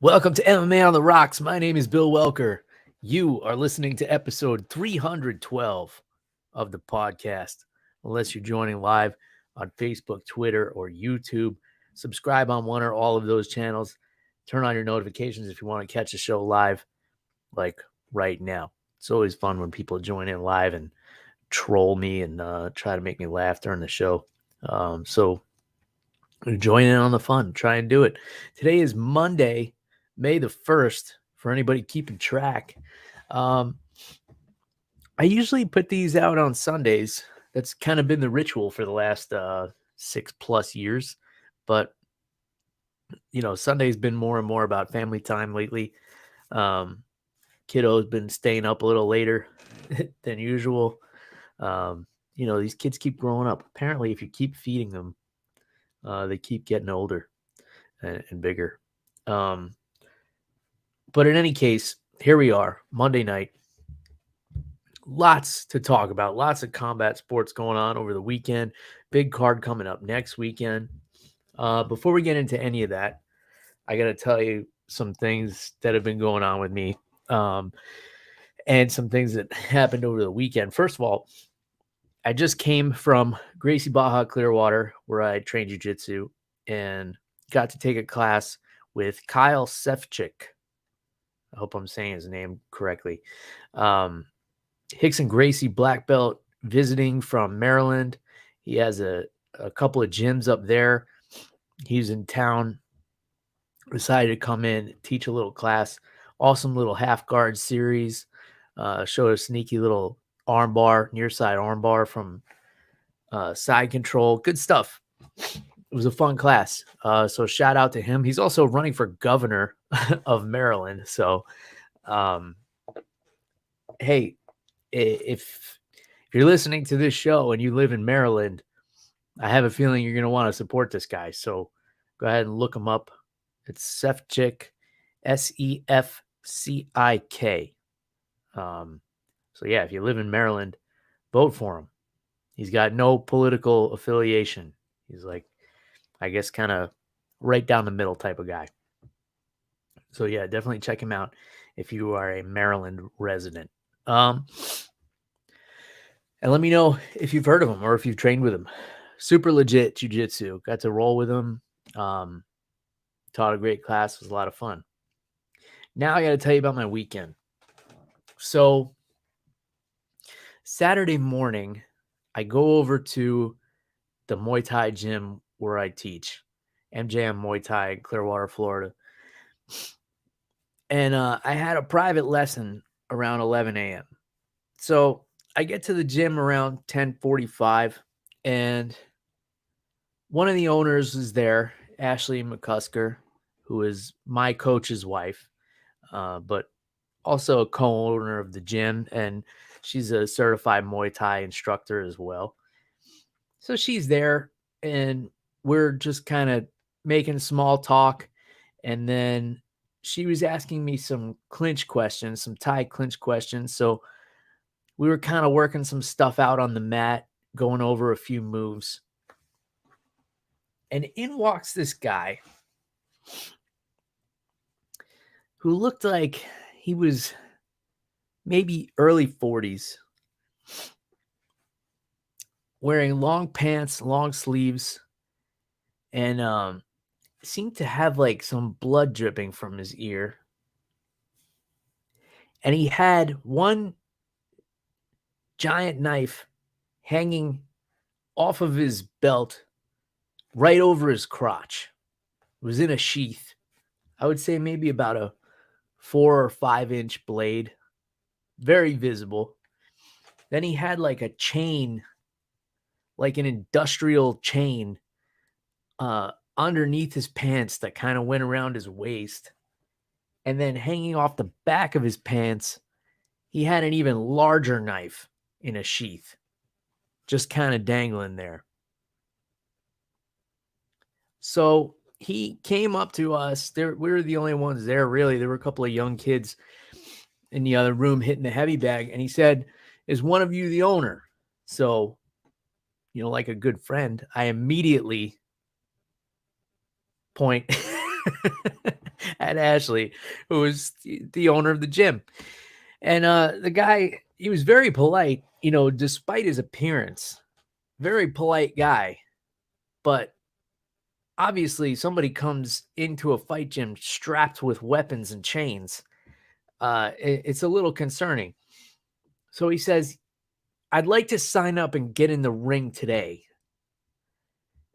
Welcome to MMA on the Rocks. My name is Bill Welker. You are listening to episode 312 of the podcast. Unless you're joining live on Facebook, Twitter, or YouTube, subscribe on one or all of those channels. Turn on your notifications if you want to catch the show live, like right now. It's always fun when people join in live and troll me and try to make me laugh during the show. So join in on the fun. Try and do it. Today is Monday, May the 1st, for anybody keeping track. I usually put these out on Sundays. That's kind of been the ritual for the last 6+ years. But, Sunday's been more and more about family time lately. Kiddo's been staying up a little later than usual. These kids keep growing up. Apparently, if you keep feeding them, they keep getting older and bigger. But in any case, here we are, Monday night. Lots to talk about. Lots of combat sports going on over the weekend. Big card coming up next weekend. Before we get into any of that, I got to tell you some things that have been going on with me and some things that happened over the weekend. First of all, I just came from Gracie Baja Clearwater, where I trained jiu-jitsu, and got to take a class with Kyle Sefcik. I hope I'm saying his name correctly. Hickson Gracie black belt visiting from Maryland. He has a couple of gyms up there. He's in town. Decided to come in, teach a little class. Awesome little half guard series. Showed a sneaky little armbar, near side armbar from side control. Good stuff. It was a fun class. So shout out to him. He's also running for governor of Maryland. So, hey, if you're listening to this show and you live in Maryland, I have a feeling you're going to want to support this guy. So go ahead and look him up. It's Sefcik, Sefcik. So yeah, if you live in Maryland, vote for him. He's got no political affiliation. He's like, I guess, kind of right down the middle type of guy. So yeah, definitely check him out if you are a Maryland resident. And let me know if you've heard of him or if you've trained with him. Super legit jiu-jitsu. Got to roll with him. Taught a great class. It was a lot of fun. Now I got to tell you about my weekend. So Saturday morning, I go over to the Muay Thai gym where I teach, MJM Muay Thai in Clearwater, Florida. And I had a private lesson around 11 a.m. So I get to the gym around 10:45, and one of the owners is there, Ashley McCusker, who is my coach's wife, but also a co-owner of the gym, and she's a certified Muay Thai instructor as well. So she's there, and we're just kind of making small talk, and then she was asking me some clinch questions, some Thai clinch questions. So we were kind of working some stuff out on the mat, going over a few moves. And in walks this guy who looked like he was maybe early 40s, wearing long pants, long sleeves, and seemed to have like some blood dripping from his ear. And he had one giant knife hanging off of his belt right over his crotch. It was in a sheath. I would say maybe about a 4 or 5 inch blade. Very visible. Then he had like a chain, like an industrial chain, underneath his pants that kind of went around his waist. And then hanging off the back of his pants, he had an even larger knife in a sheath, just kind of dangling there. So he came up to us. We were the only ones there, really. There were a couple of young kids in the other room hitting the heavy bag. And he said, "Is one of you the owner?" So, like a good friend, I immediately point at Ashley, who was the owner of the gym. And the guy, he was very polite, despite his appearance. Very polite guy. But obviously, somebody comes into a fight gym strapped with weapons and chains. It's a little concerning. So he says, I'd like to sign up and get in the ring today.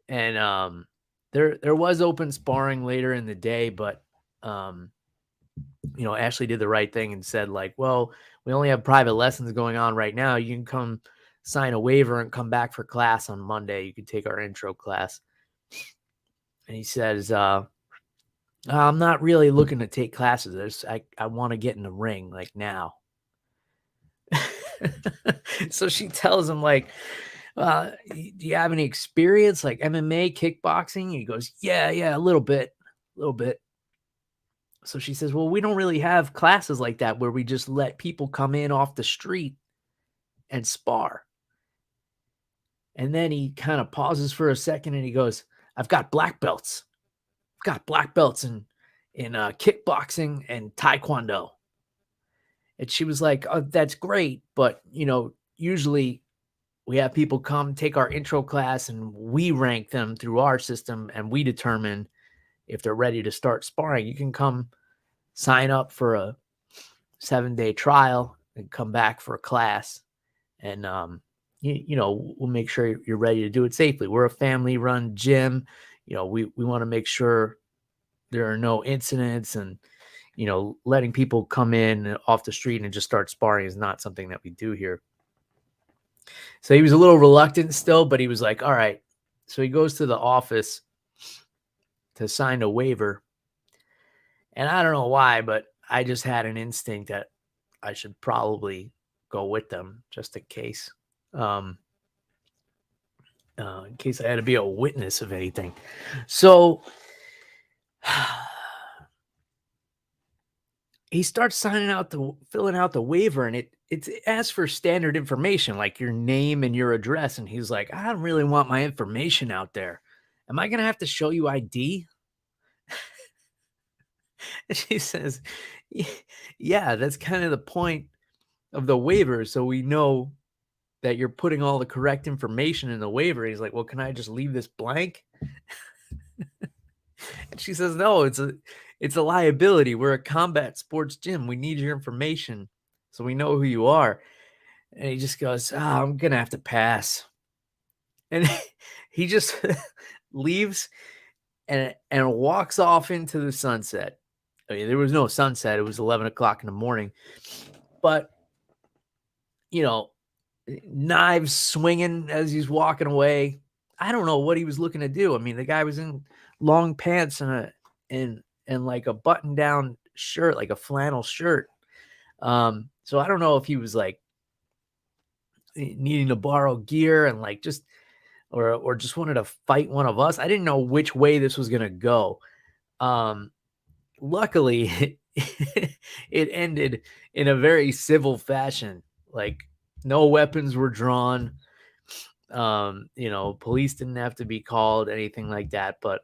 And there was open sparring later in the day, but Ashley did the right thing and said, like, well, we only have private lessons going on right now. You can come sign a waiver and come back for class on Monday. You can take our intro class. And he says, I'm not really looking to take classes. I want to get in the ring like now. So she tells him, like, do you have any experience like MMA, kickboxing? He goes, yeah, a little bit. So she says, well, we don't really have classes like that where we just let people come in off the street and spar. And then he kind of pauses for a second and he goes, I've got black belts. I've got black belts in kickboxing and taekwondo. And she was like, oh, that's great. But, usually we have people come take our intro class and we rank them through our system and we determine if they're ready to start sparring. You can come sign up for a 7-day trial and come back for a class. And, we'll make sure you're ready to do it safely. We're a family run gym. We want to make sure there are no incidents, and, letting people come in off the street and just start sparring is not something that we do here. So he was a little reluctant still, but he was like, all right. So he goes to the office to sign a waiver. And I don't know why, but I just had an instinct that I should probably go with them just in case. In case I had to be a witness of anything. So he starts filling out the waiver, and it asks for standard information like your name and your address. And he's like, I don't really want my information out there. Am I going to have to show you ID? And she says, yeah, that's kind of the point of the waiver. So we know that you're putting all the correct information in the waiver. He's like, well, can I just leave this blank? And she says, no, it's a liability. We're a combat sports gym. We need your information so we know who you are. And he just goes, I'm going to have to pass. And he just leaves and walks off into the sunset. I mean, there was no sunset. It was 11 o'clock in the morning. But, knives swinging as he's walking away. I don't know what he was looking to do. I mean, the guy was in long pants and like a button-down shirt, like a flannel shirt. So I don't know if he was like needing to borrow gear and like just or just wanted to fight one of us. I didn't know which way this was gonna go. Luckily, it ended in a very civil fashion. Like, no weapons were drawn. Police didn't have to be called, anything like that. But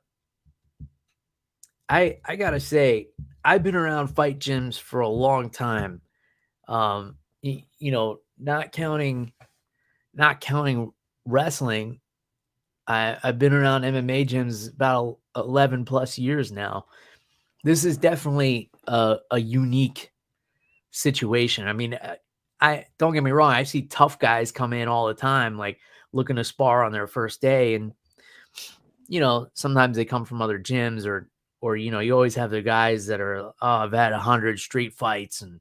I gotta say, I've been around fight gyms for a long time. Not counting wrestling. I've been around MMA gyms about 11 plus years now. This is definitely a unique situation. I mean, I don't get me wrong. I see tough guys come in all the time, like looking to spar on their first day. And, sometimes they come from other gyms or, you always have the guys that are, I've had 100 street fights and,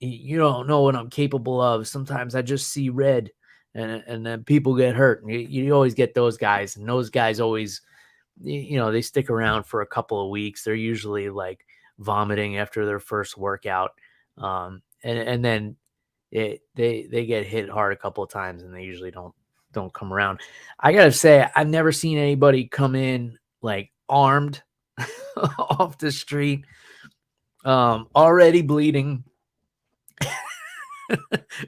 you don't know what I'm capable of. Sometimes I just see red and then people get hurt. And you always get those guys, and those guys always, they stick around for a couple of weeks. They're usually like vomiting after their first workout. And then they get hit hard a couple of times and they usually don't come around. I gotta say, I've never seen anybody come in like armed off the street, already bleeding,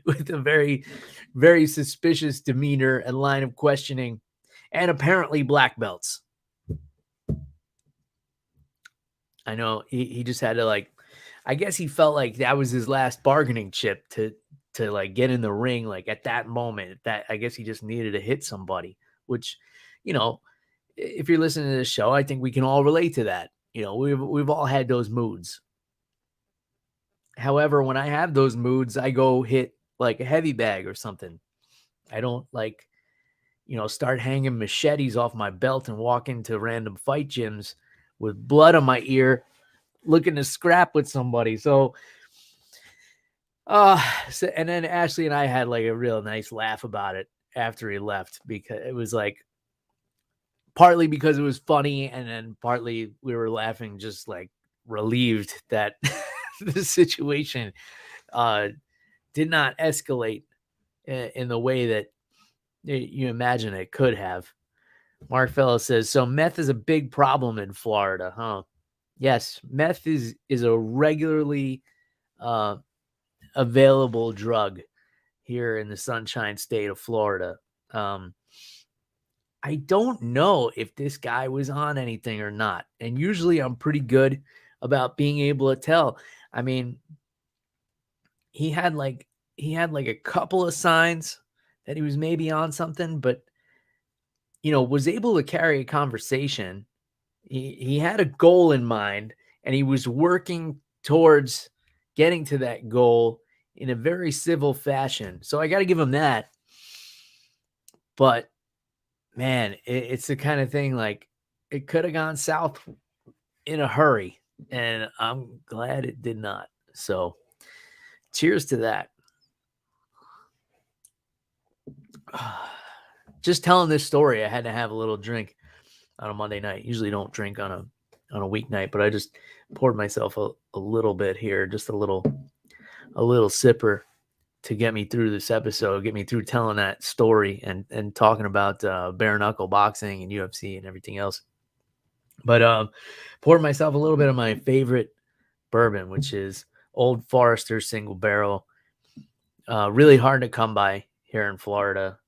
with a very, very suspicious demeanor and line of questioning, and apparently black belts. I know he just had to like, I guess he felt like that was his last bargaining chip to like get in the ring. Like at that moment, that I guess he just needed to hit somebody, which, you know, if you're listening to this show, I think we can all relate to that. You know, we've all had those moods. However, when I have those moods, I go hit like a heavy bag or something. I don't like, start hanging machetes off my belt and walk into random fight gyms with blood on my ear looking to scrap with somebody. And then Ashley and I had like a real nice laugh about it after he left, because it was like partly because it was funny, and then partly we were laughing just like relieved that the situation did not escalate in the way that you imagine it could have. Mark Fellows says, so meth is a big problem in Florida, huh? Yes, meth is a regularly available drug here in the Sunshine State of Florida. I don't know if this guy was on anything or not. And usually I'm pretty good about being able to tell. I mean, he had like a couple of signs that he was maybe on something, but was able to carry a conversation. He had a goal in mind, and he was working towards getting to that goal in a very civil fashion. So I got to give him that. But man, it's the kind of thing like it could have gone south in a hurry, and I'm glad it did not. So cheers to that. Just telling this story, I had to have a little drink on a Monday night. Usually don't drink on a weeknight, but I just poured myself a little bit here, just a little sipper to get me through this episode, get me through telling that story and talking about bare knuckle boxing and UFC and everything else. But poured myself a little bit of my favorite bourbon, which is Old Forester Single Barrel. Really hard to come by here in Florida.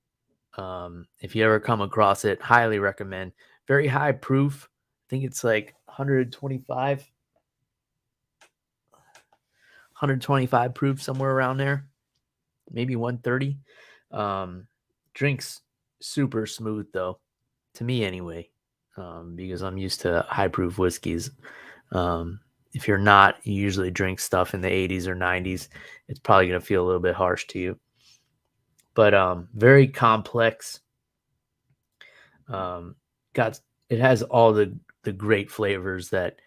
If you ever come across it, highly recommend. Very high proof. I think it's like 125 proof, somewhere around there. Maybe 130. Drinks super smooth though, to me anyway, because I'm used to high proof whiskeys. If you're not, you usually drink stuff in the 80s or 90s. It's probably going to feel a little bit harsh to you. But very complex. It has all the great flavors that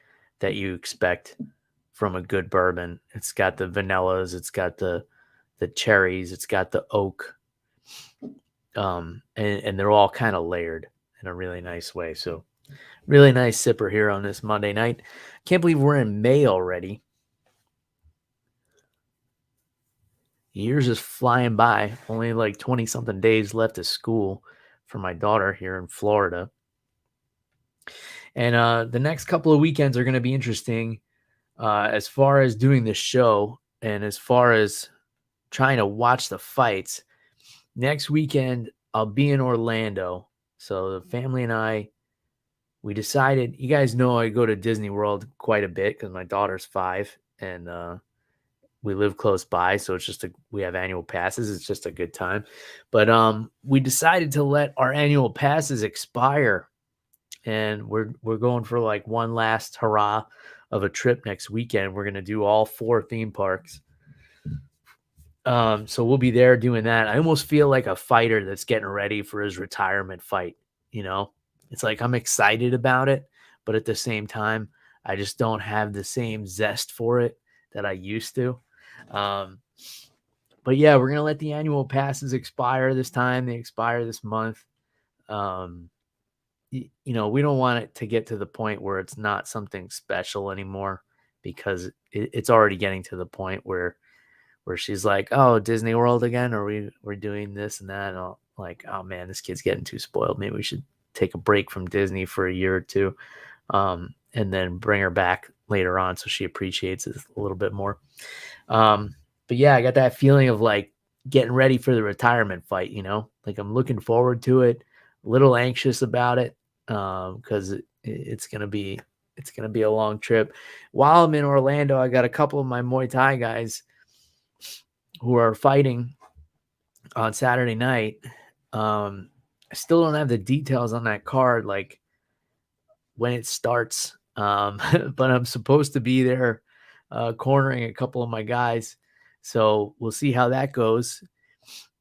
you expect from a good bourbon. It's got the vanillas, it's got the cherries, it's got the oak, and they're all kind of layered in a really nice way. So really nice sipper here on this Monday night. Can't believe we're in May already. Years is flying by. Only like 20 something days left of school for my daughter here in Florida. And the next couple of weekends are going to be interesting as far as doing this show and as far as trying to watch the fights. Next weekend, I'll be in Orlando. So the family and I, we decided, you guys know I go to Disney World quite a bit because my daughter's 5 and we live close by. So it's just we have annual passes. It's just a good time. But we decided to let our annual passes expire. And we're going for like one last hurrah of a trip next weekend. We're going to do all 4 theme parks. So we'll be there doing that. I almost feel like a fighter that's getting ready for his retirement fight. It's like I'm excited about it, but at the same time, I just don't have the same zest for it that I used to. But yeah, we're going to let the annual passes expire this time. They expire this month. We don't want it to get to the point where it's not something special anymore, because it's already getting to the point where she's like, oh, Disney World again? Or we're doing this and that. And I'm like, oh man, this kid's getting too spoiled. Maybe we should take a break from Disney for a year or two, and then bring her back later on so she appreciates it a little bit more. But yeah, I got that feeling of like getting ready for the retirement fight, like I'm looking forward to it, a little anxious about it, because it's going to be It's going to be a long trip. While I'm in Orlando, I got a couple of my Muay Thai guys who are fighting on Saturday night. I still don't have the details on that card, like when it starts. But I'm supposed to be there cornering a couple of my guys. So we'll see how that goes.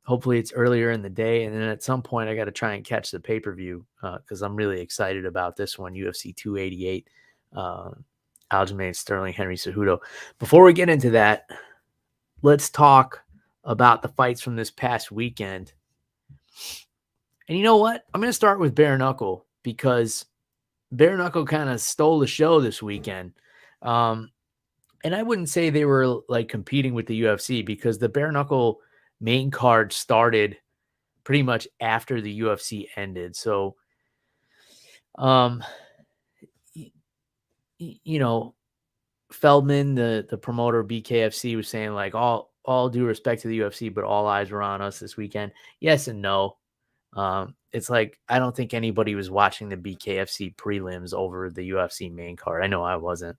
Hopefully it's earlier in the day. And then at some point I got to try and catch the pay-per-view because I'm really excited about this one, UFC 288, Aljamain Sterling, Henry Cejudo. Before we get into that, let's talk about the fights from this past weekend. And you know what? I'm going to start with Bare Knuckle because Bare Knuckle kind of stole the show this weekend. And I wouldn't say they were like competing with the UFC because the Bare Knuckle main card started pretty much after the UFC ended. So, you know, Feldman, the promoter of BKFC, was saying like all due respect to the UFC, but all eyes were on us this weekend. Yes and no. It's like I don't think anybody was watching the BKFC prelims over the UFC main card. I know I wasn't.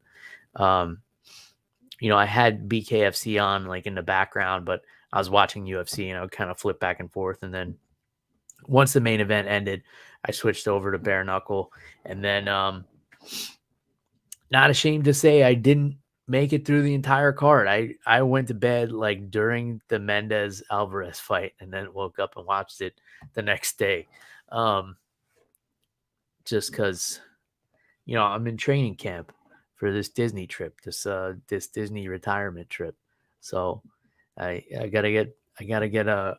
You know, I had BKFC on like in the background, but I was watching UFC and I would kind of flip back and forth. And then once the main event ended, I switched over to Bare Knuckle. And then not ashamed to say I didn't make it through the entire card. I went to bed like during the Mendez Alvarez fight and then woke up and watched it the next day. Just because, you know, I'm in training camp for this Disney trip, this Disney retirement trip. So I gotta get a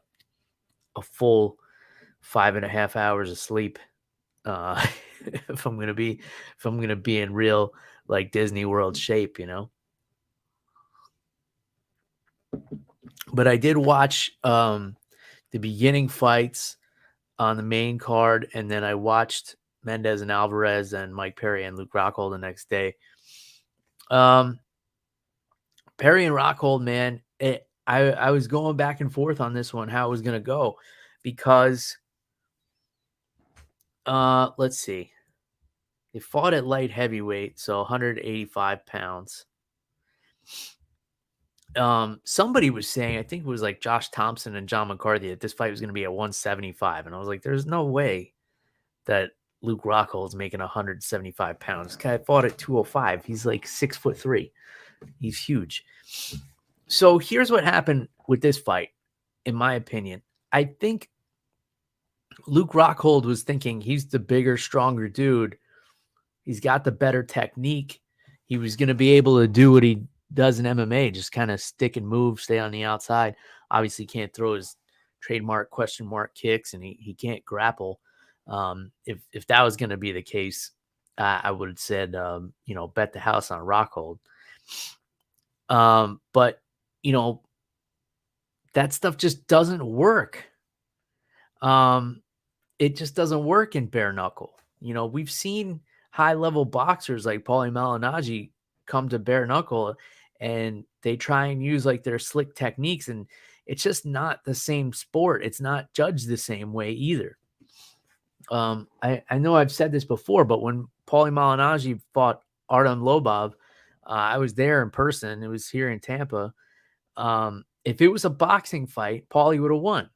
full 5.5 hours of sleep if I'm gonna be in real like Disney World shape, you know. But I did watch the beginning fights on the main card, and then I watched Mendez and Alvarez and Mike Perry and Luke Rockhold the next day. Perry and Rockhold, man, I was going back and forth on this one, how it was going to go, because let's see. They fought at light heavyweight, so 185 pounds. Somebody was saying, I think it was like Josh Thompson and John McCarthy, that this fight was going to be at 175. And I was like, there's no way that Luke Rockhold's making 175 pounds. This guy fought at 205. He's like 6'3". He's huge. So here's what happened with this fight, in my opinion. I think Luke Rockhold was thinking he's the bigger, stronger dude. He's got the better technique. He was going to be able to do what he does in MMA, just kind of stick and move, stay on the outside. Obviously can't throw his trademark question mark kicks, and he can't grapple. If that was going to be the case, I would have said, you know, bet the house on Rockhold. But, you know, that stuff just doesn't work. It just doesn't work in bare knuckle. You know, we've seen high-level boxers like Paulie Malignaggi come to bare knuckle and they try and use like their slick techniques, and it's just not the same sport. It's not judged the same way either. I know I've said this before, but when Paulie Malignaggi fought Artem Lobov, I was there in person. It was here in Tampa. If it was a boxing fight, Paulie would have won.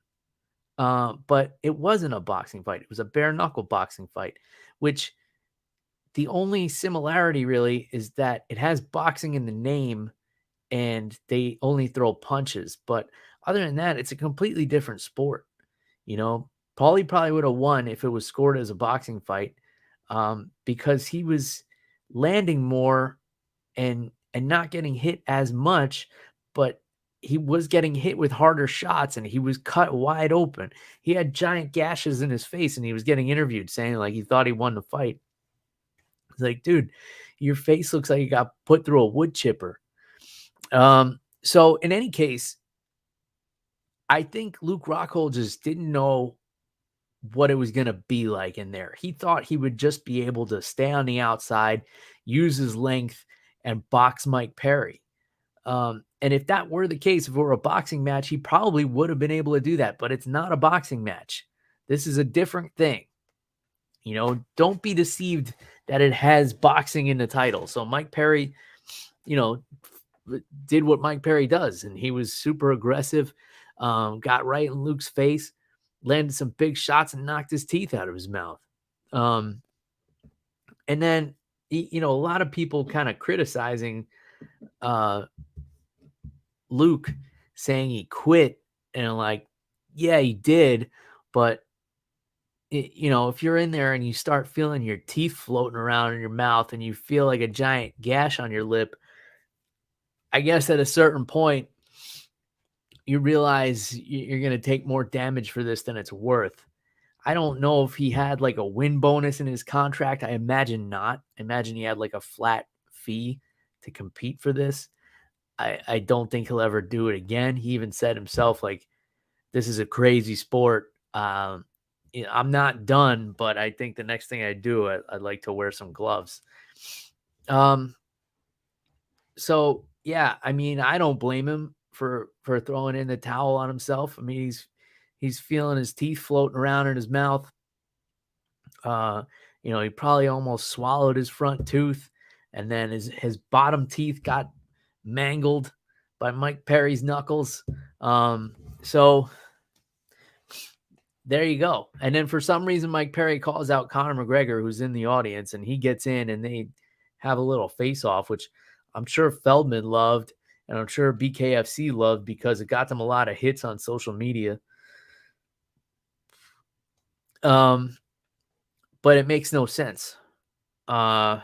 But it wasn't a boxing fight. It was a bare knuckle boxing fight, which the only similarity really is that it has boxing in the name and they only throw punches. But other than that, it's a completely different sport. You know, Paulie probably would have won if it was scored as a boxing fight, because he was landing more and not getting hit as much, but he was getting hit with harder shots and he was cut wide open. He had giant gashes in his face and he was getting interviewed saying like he thought he won the fight. It's like, dude, your face looks like you got put through a wood chipper. So in any case, I think Luke Rockhold just didn't know what it was going to be like in there. He thought he would just be able to stay on the outside, use his length, and box Mike Perry. And if that were the case, if it were a boxing match, he probably would have been able to do that, but it's not a boxing match. This is a different thing. Don't be deceived that it has boxing in the title. So Mike Perry, did what Mike Perry does, and he was super aggressive, got right in Luke's face, landed some big shots, and knocked his teeth out of his mouth. And then, a lot of people kind of criticizing Luke, saying he quit, and like, yeah, he did, but if you're in there and you start feeling your teeth floating around in your mouth and you feel like a giant gash on your lip, I guess at a certain point, you realize you're going to take more damage for this than it's worth. I don't know if he had like a win bonus in his contract. I imagine not. I imagine he had like a flat fee to compete for this. I don't think he'll ever do it again. He even said himself, like, this is a crazy sport. I'm not done, but I think the next thing I do, I'd like to wear some gloves. So yeah, I mean, I don't blame him for throwing in the towel on himself. I mean, he's feeling his teeth floating around in his mouth. He probably almost swallowed his front tooth, and then his bottom teeth got mangled by Mike Perry's knuckles. So there you go. And then for some reason, Mike Perry calls out Conor McGregor, who's in the audience, and he gets in and they have a little face off, which I'm sure Feldman loved, and I'm sure BKFC loved because it got them a lot of hits on social media. But it makes no sense. And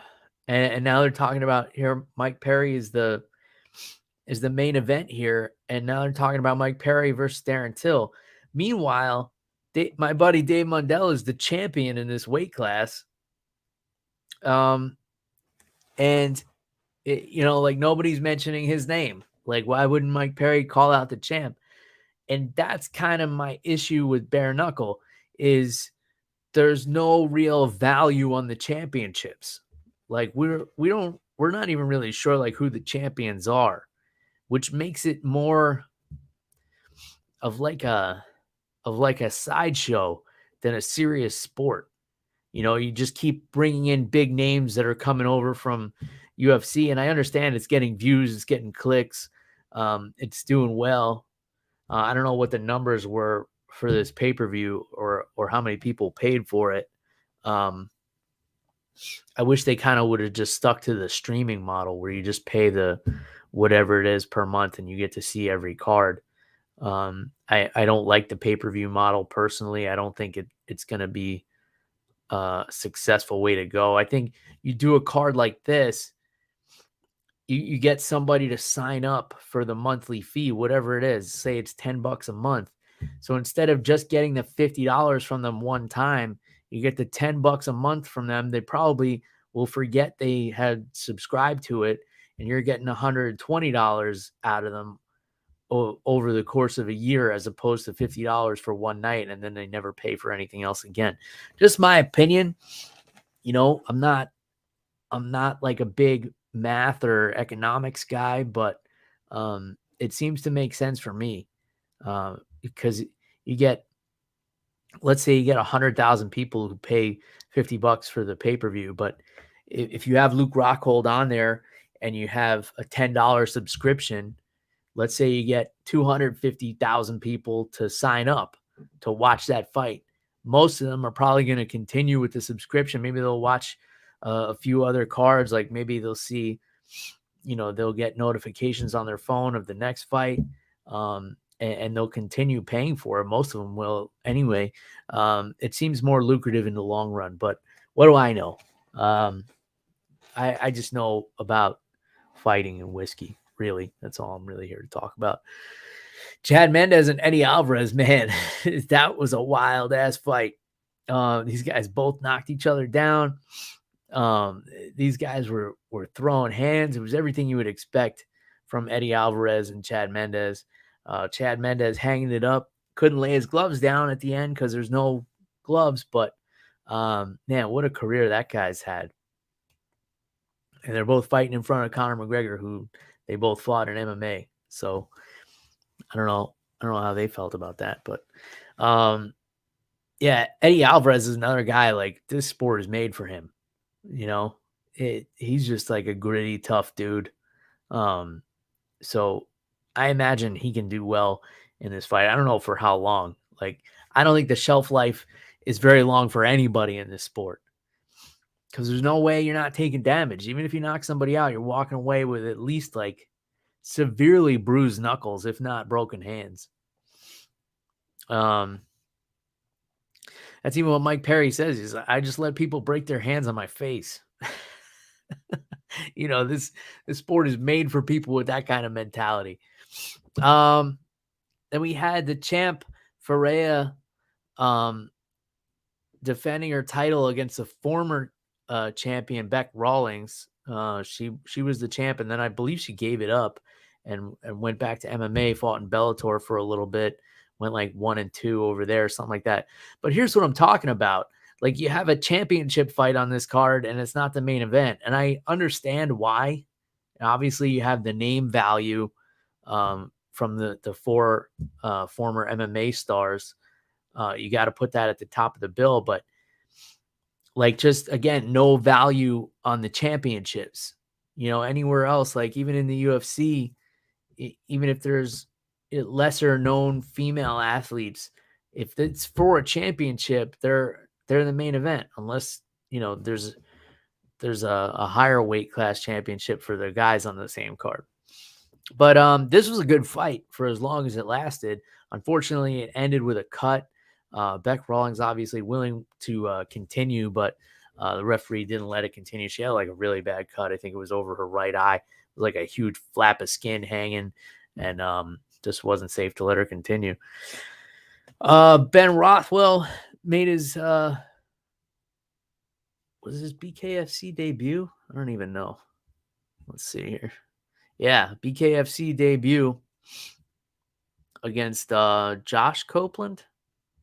now they're talking about here, Mike Perry is the main event here, and now they're talking about Mike Perry versus Darren Till. Meanwhile, my buddy Dave Mundell is the champion in this weight class. And like nobody's mentioning his name. Like, why wouldn't Mike Perry call out the champ? And that's kind of my issue with bare knuckle, is there's no real value on the championships. Like we're not even really sure like who the champions are, which makes it more of like a sideshow than a serious sport. You just keep bringing in big names that are coming over from UFC, and I understand it's getting views, it's getting clicks, it's doing well. I don't know what the numbers were for this pay-per-view or how many people paid for it. I wish they kind of would have just stuck to the streaming model where you just pay the whatever it is per month and you get to see every card. I don't like the pay-per-view model personally. I don't think it's going to be a successful way to go. I think you do a card like this, you get somebody to sign up for the monthly fee, whatever it is, say it's $10 a month. So instead of just getting the $50 from them one time, you get the $10 a month from them. They probably will forget they had subscribed to it, and you're getting $120 out of them over the course of a year, as opposed to $50 for one night, and then they never pay for anything else again. Just my opinion. I'm not like a big math or economics guy, but it seems to make sense for me, because let's say you get 100,000 people who pay $50 for the pay-per-view, but if you have Luke Rockhold on there and you have a $10 subscription, let's say you get 250,000 people to sign up to watch that fight. Most of them are probably going to continue with the subscription. Maybe they'll watch a few other cards. Like maybe they'll see, they'll get notifications on their phone of the next fight, and they'll continue paying for it. Most of them will anyway. It seems more lucrative in the long run, but what do I know? I just know about fighting and whiskey. Really, that's all I'm really here to talk about. Chad Mendes and Eddie Alvarez, man, that was a wild ass fight. These guys both knocked each other down. These guys were throwing hands. It was everything you would expect from Eddie Alvarez and Chad Mendes. Chad Mendes hanging it up, couldn't lay his gloves down at the end because there's no gloves. But man, what a career that guy's had. And they're both fighting in front of Conor McGregor, who they both fought in MMA. So I don't know how they felt about that, but Yeah, Eddie Alvarez is another guy, like, this sport is made for him, you know? He's just like a gritty, tough dude. Um, so I imagine he can do well in this fight. I don't know for how long. Like, I don't think the shelf life is very long for anybody in this sport because there's no way you're not taking damage. Even if you knock somebody out, you're walking away with at least like severely bruised knuckles, if not broken hands. Um, that's even what Mike Perry says. Is I just let people break their hands on my face. This sport is made for people with that kind of mentality. Then we had the champ Ferreira defending her title against the former champion Beck Rawlings. She was the champ, and then I believe she gave it up and went back to MMA, fought in Bellator for a little bit, went like 1-2 over there, something like that. But here's what I'm talking about. Like, you have a championship fight on this card, and it's not the main event. And I understand why. And obviously, you have the name value from the four former MMA stars. You got to put that at the top of the bill, but like, just again, no value on the championships, anywhere else, like even in the UFC, even if there's lesser known female athletes, if it's for a championship, they're the main event, unless, there's a higher weight class championship for the guys on the same card. But this was a good fight for as long as it lasted. Unfortunately, it ended with a cut. Beck Rawlings obviously willing to continue, but the referee didn't let it continue. She had like a really bad cut. I think it was over her right eye. It was like a huge flap of skin hanging, and just wasn't safe to let her continue. Ben Rothwell made his was his BKFC debut? I don't even know. Let's see here. Yeah, BKFC debut against Josh Copeland.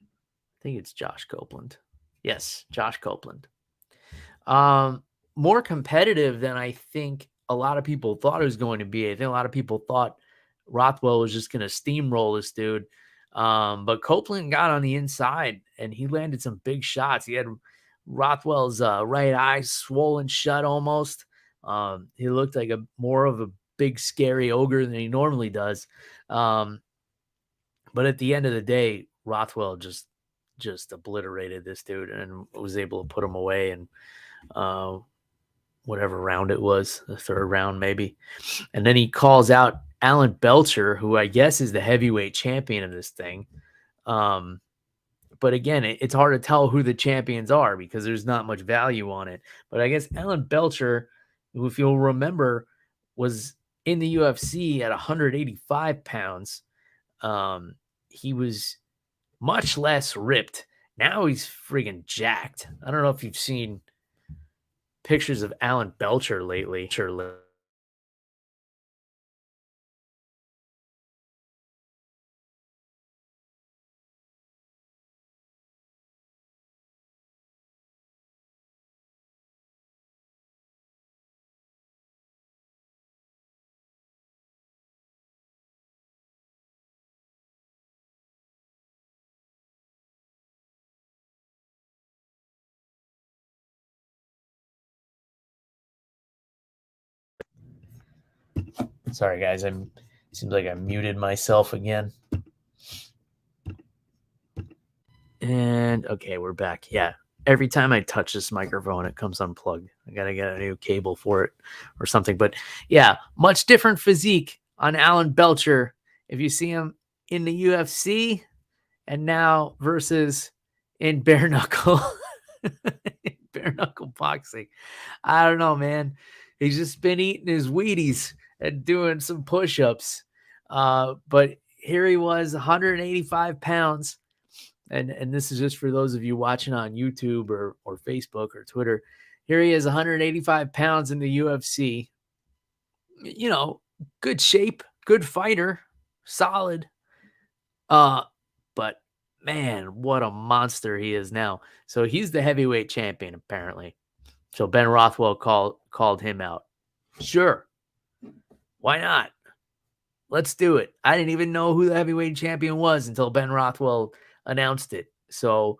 I think it's Josh Copeland. Yes, Josh Copeland. More competitive than I think a lot of people thought it was going to be. I think a lot of people thought Rothwell was just going to steamroll this dude. But Copeland got on the inside and he landed some big shots. He had Rothwell's right eye swollen shut almost. He looked like more of a big scary ogre than he normally does. But at the end of the day, Rothwell just obliterated this dude and was able to put him away in whatever round it was, the third round maybe. And then he calls out Alan Belcher, who I guess is the heavyweight champion of this thing. But again, it's hard to tell who the champions are because there's not much value on it. But I guess Alan Belcher, who, if you'll remember, was in the UFC at 185 pounds. He was much less ripped. Now he's friggin' jacked. I don't know if you've seen pictures of Alan Belcher lately. Sorry, guys. Seems like I muted myself again. And okay, we're back. Yeah. Every time I touch this microphone, it comes unplugged. I got to get a new cable for it or something. But yeah, much different physique on Alan Belcher. If you see him in the UFC and now versus in bare knuckle, bare knuckle boxing. I don't know, man. He's just been eating his Wheaties and doing some push-ups. But here he was, 185 pounds. And this is just for those of you watching on YouTube or Facebook or Twitter. Here he is, 185 pounds in the UFC. Good shape, good fighter, solid. But man, what a monster he is now. So he's the heavyweight champion, apparently. So Ben Rothwell called him out. Sure. Why not? Let's do it. I didn't even know who the heavyweight champion was until Ben Rothwell announced it. So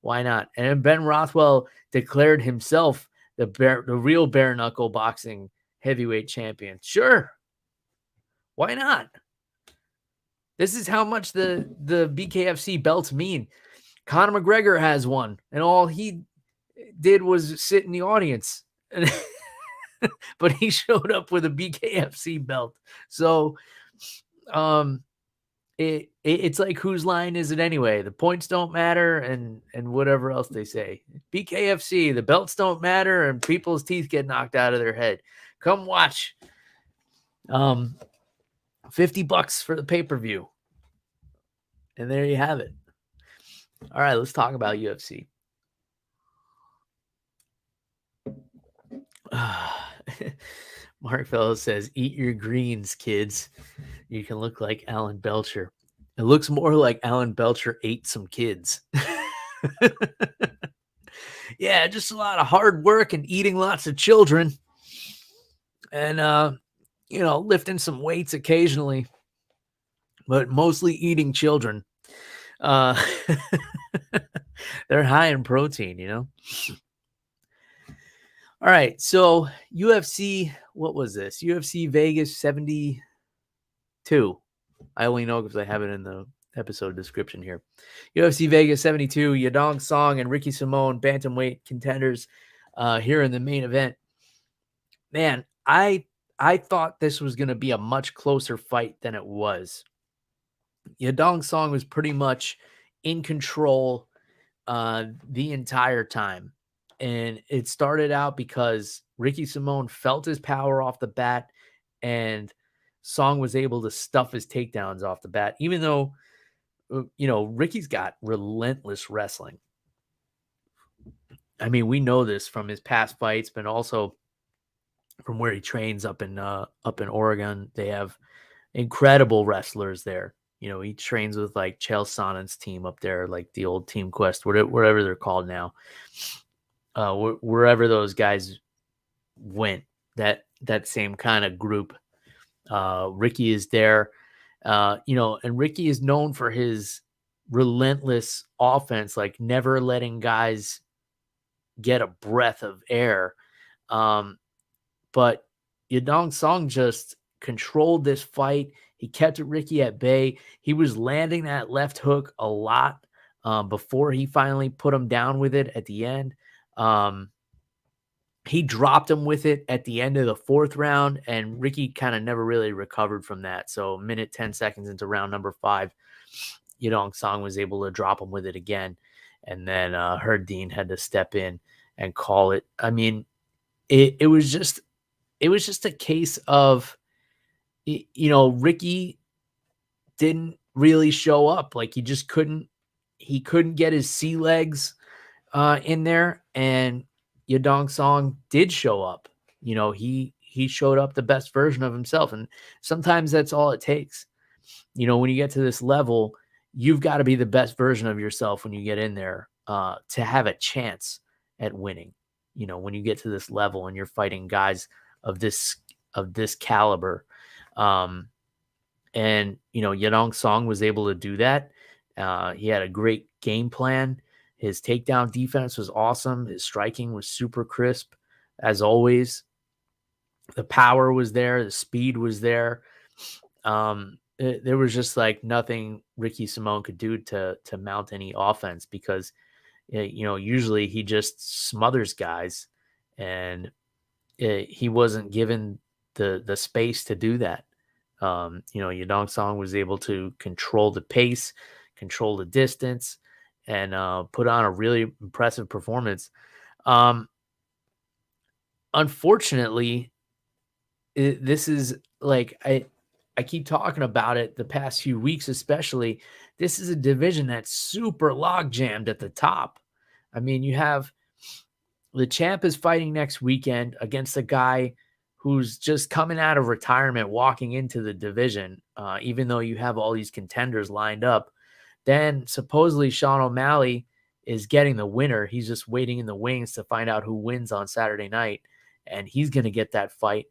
Why not? And Ben Rothwell declared himself the real bare knuckle boxing heavyweight champion. Sure. Why not? This is how much the BKFC belts mean. Conor McGregor has one, and all he did was sit in the audience. But he showed up with a BKFC belt. So it's like, whose line is it anyway? The points don't matter, and whatever else they say. BKFC, the belts don't matter, and people's teeth get knocked out of their head. Come watch. $50 for the pay-per-view. And there you have it. All right, let's talk about UFC. Mark Fellows says, eat your greens, kids. You can look like Alan Belcher. It looks more like Alan Belcher ate some kids. Yeah, just a lot of hard work and eating lots of children. And, lifting some weights occasionally. But mostly eating children. They're high in protein, All right, so UFC, what was this? UFC Vegas 72. I only know because I have it in the episode description here. UFC Vegas 72, Yadong Song and Ricky Simone, bantamweight contenders here in the main event. Man, I thought this was going to be a much closer fight than it was. Yadong Song was pretty much in control the entire time. And it started out because Ricky Simone felt his power off the bat, and Song was able to stuff his takedowns off the bat, even though, Ricky's got relentless wrestling. I mean, we know this from his past fights, but also from where he trains up in Oregon. They have incredible wrestlers there. He trains with like Chael Sonnen's team up there, like the old Team Quest, whatever they're called now. Wherever those guys went, that same kind of group. Ricky is there, and Ricky is known for his relentless offense, like never letting guys get a breath of air. But Yadong Song just controlled this fight. He kept Ricky at bay. He was landing that left hook a lot before he finally put him down with it at the end. He dropped him with it at the end of the fourth round, and Ricky kind of never really recovered from that. So minute 10 seconds into round number 5, Yadong Song was able to drop him with it again. And then Dean had to step in and call it. I mean, it was just a case of, Ricky didn't really show up. Like he couldn't get his sea legs in there, and Yadong Song did show up. He showed up the best version of himself, and sometimes that's all it takes. When you get to this level, you've got to be the best version of yourself when you get in there to have a chance at winning. When you get to this level and you're fighting guys of this caliber, and Yadong Song was able to do that. He had a great game plan. His takedown defense was awesome. His striking was super crisp, as always. The power was there. The speed was there. There was just like nothing Ricky Simone could do to mount any offense because, usually he just smothers guys, and he wasn't given the space to do that. Yadong Song was able to control the pace, control the distance, and put on a really impressive performance. Unfortunately, this is like, I keep talking about it the past few weeks, especially. This is a division that's super log jammed at the top. I mean, you have the champ is fighting next weekend against a guy who's just coming out of retirement, walking into the division, even though you have all these contenders lined up. Then supposedly Sean O'Malley is getting the winner. He's just waiting in the wings to find out who wins on Saturday night, and he's going to get that fight.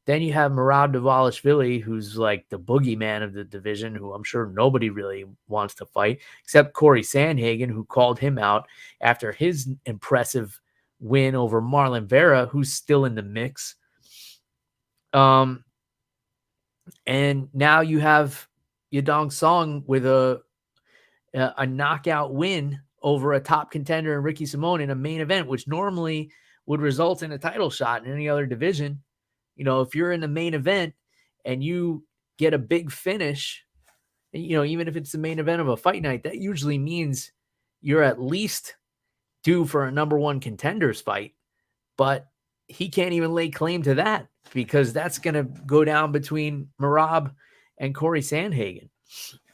Then you have Murad Dvalishvili, who's like the boogeyman of the division, who I'm sure nobody really wants to fight, except Corey Sandhagen, who called him out after his impressive win over Marlon Vera, who's still in the mix. And now you have Yadong Song with a knockout win over a top contender in Ricky Simón in a main event, which normally would result in a title shot in any other division. You know, if you're in the main event and you get a big finish, you know, even if it's the main event of a fight night, that usually means you're at least due for a number one contenders fight. But he can't even lay claim to that because that's going to go down between Merab and Corey Sandhagen.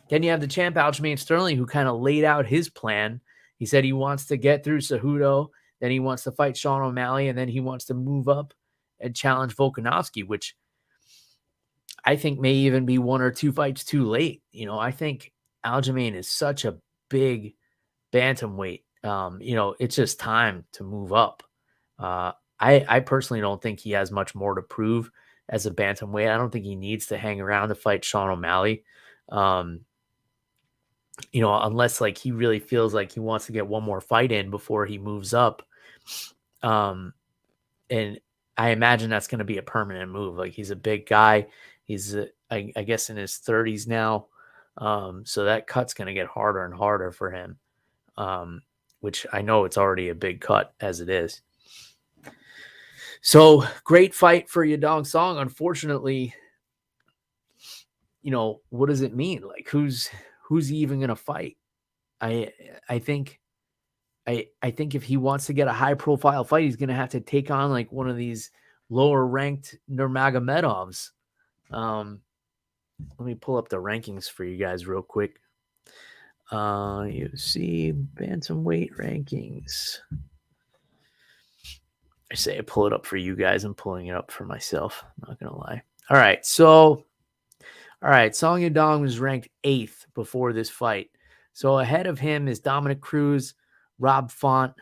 Then you have the champ Aljamain Sterling, who kind of laid out his plan. He said he wants to get through Cejudo, then he wants to fight Sean O'Malley, and then he wants to move up and challenge Volkanovski, which I think may even be one or two fights too late. You know, I think Aljamain is such a big bantamweight. You know, it's just time to move up. I personally don't think he has much more to prove as a bantamweight. I don't think he needs to hang around to fight Sean O'Malley. You know, unless like he really feels like he wants to get one more fight in before he moves up. And I imagine that's going to be a permanent move. Like he's a big guy. He's, I guess, in his 30s now. So that cut's going to get harder and harder for him, which I know it's already a big cut as it is. So great fight for Yadong Song. Unfortunately, you know, what does it mean? Like who's he even going to fight? I think if he wants to get a high profile fight, he's going to have to take on like one of these lower ranked Nurmagomedovs. Let me pull up the rankings for you guys real quick. UFC bantamweight rankings. I say I pull it up for you guys. I'm pulling it up for myself. I'm not going to lie. All right. So, Song Yadong was ranked 8th before this fight. So ahead of him is Dominic Cruz, Rob Font.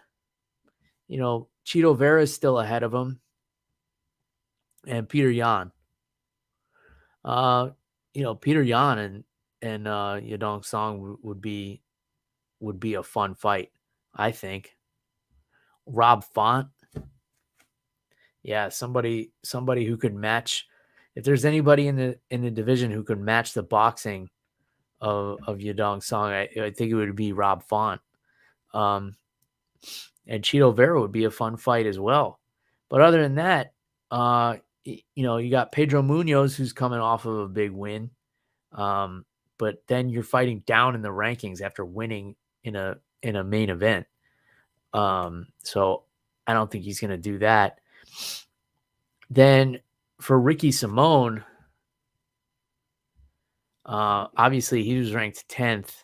You know, Chito Vera is still ahead of him. And Peter Yan. You know, Peter Yan and Yadong Song would be a fun fight, I think. Rob Font. Yeah, somebody who could match. If there's anybody in the division who could match the boxing of Yadong Song, I think it would be Rob Font. And Chito Vera would be a fun fight as well. But other than that, you know, you got Pedro Munoz, who's coming off of a big win. But then you're fighting down in the rankings after winning in a main event. So I don't think he's going to do that. Then for Ricky Simón, obviously he was ranked 10th,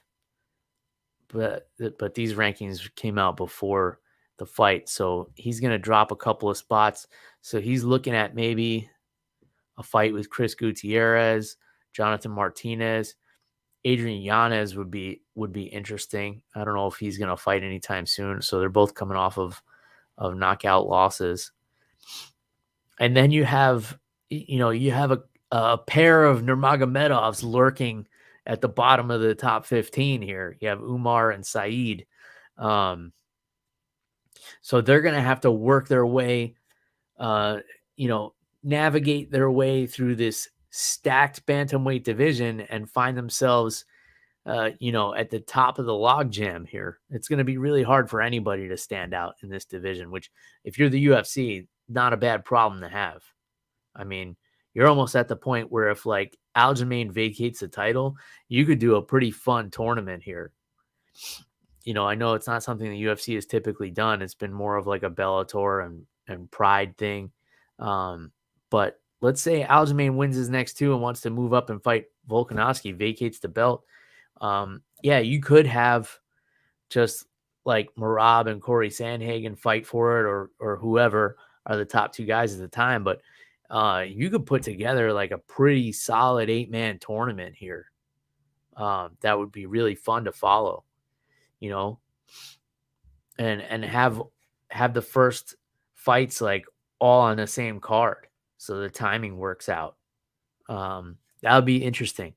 but these rankings came out before the fight. So he's going to drop a couple of spots. So he's looking at maybe a fight with Chris Gutierrez, Jonathan Martinez. Adrian Yanez would be interesting. I don't know if he's going to fight anytime soon. So they're both coming off of knockout losses. And then you have a pair of Nurmagomedovs lurking at the bottom of the top 15 here. You have Umar and Saeed. So they're going to have to work their way, navigate their way through this stacked bantamweight division and find themselves, at the top of the logjam here. It's going to be really hard for anybody to stand out in this division, which if you're the UFC, not a bad problem to have. I mean, you're almost at the point where if like Aljamain vacates the title, you could do a pretty fun tournament here. You know, I know it's not something the UFC has typically done. It's been more of like a Bellator and Pride thing. But let's say Aljamain wins his next two and wants to move up and fight Volkanovski, vacates the belt. You could have just like Merab and Corey Sandhagen fight for it or whoever are the top two guys at the time. But you could put together like a pretty solid 8-man tournament here. That would be really fun to follow, you know, and have the first fights like all on the same card. so the timing works out. That would be interesting.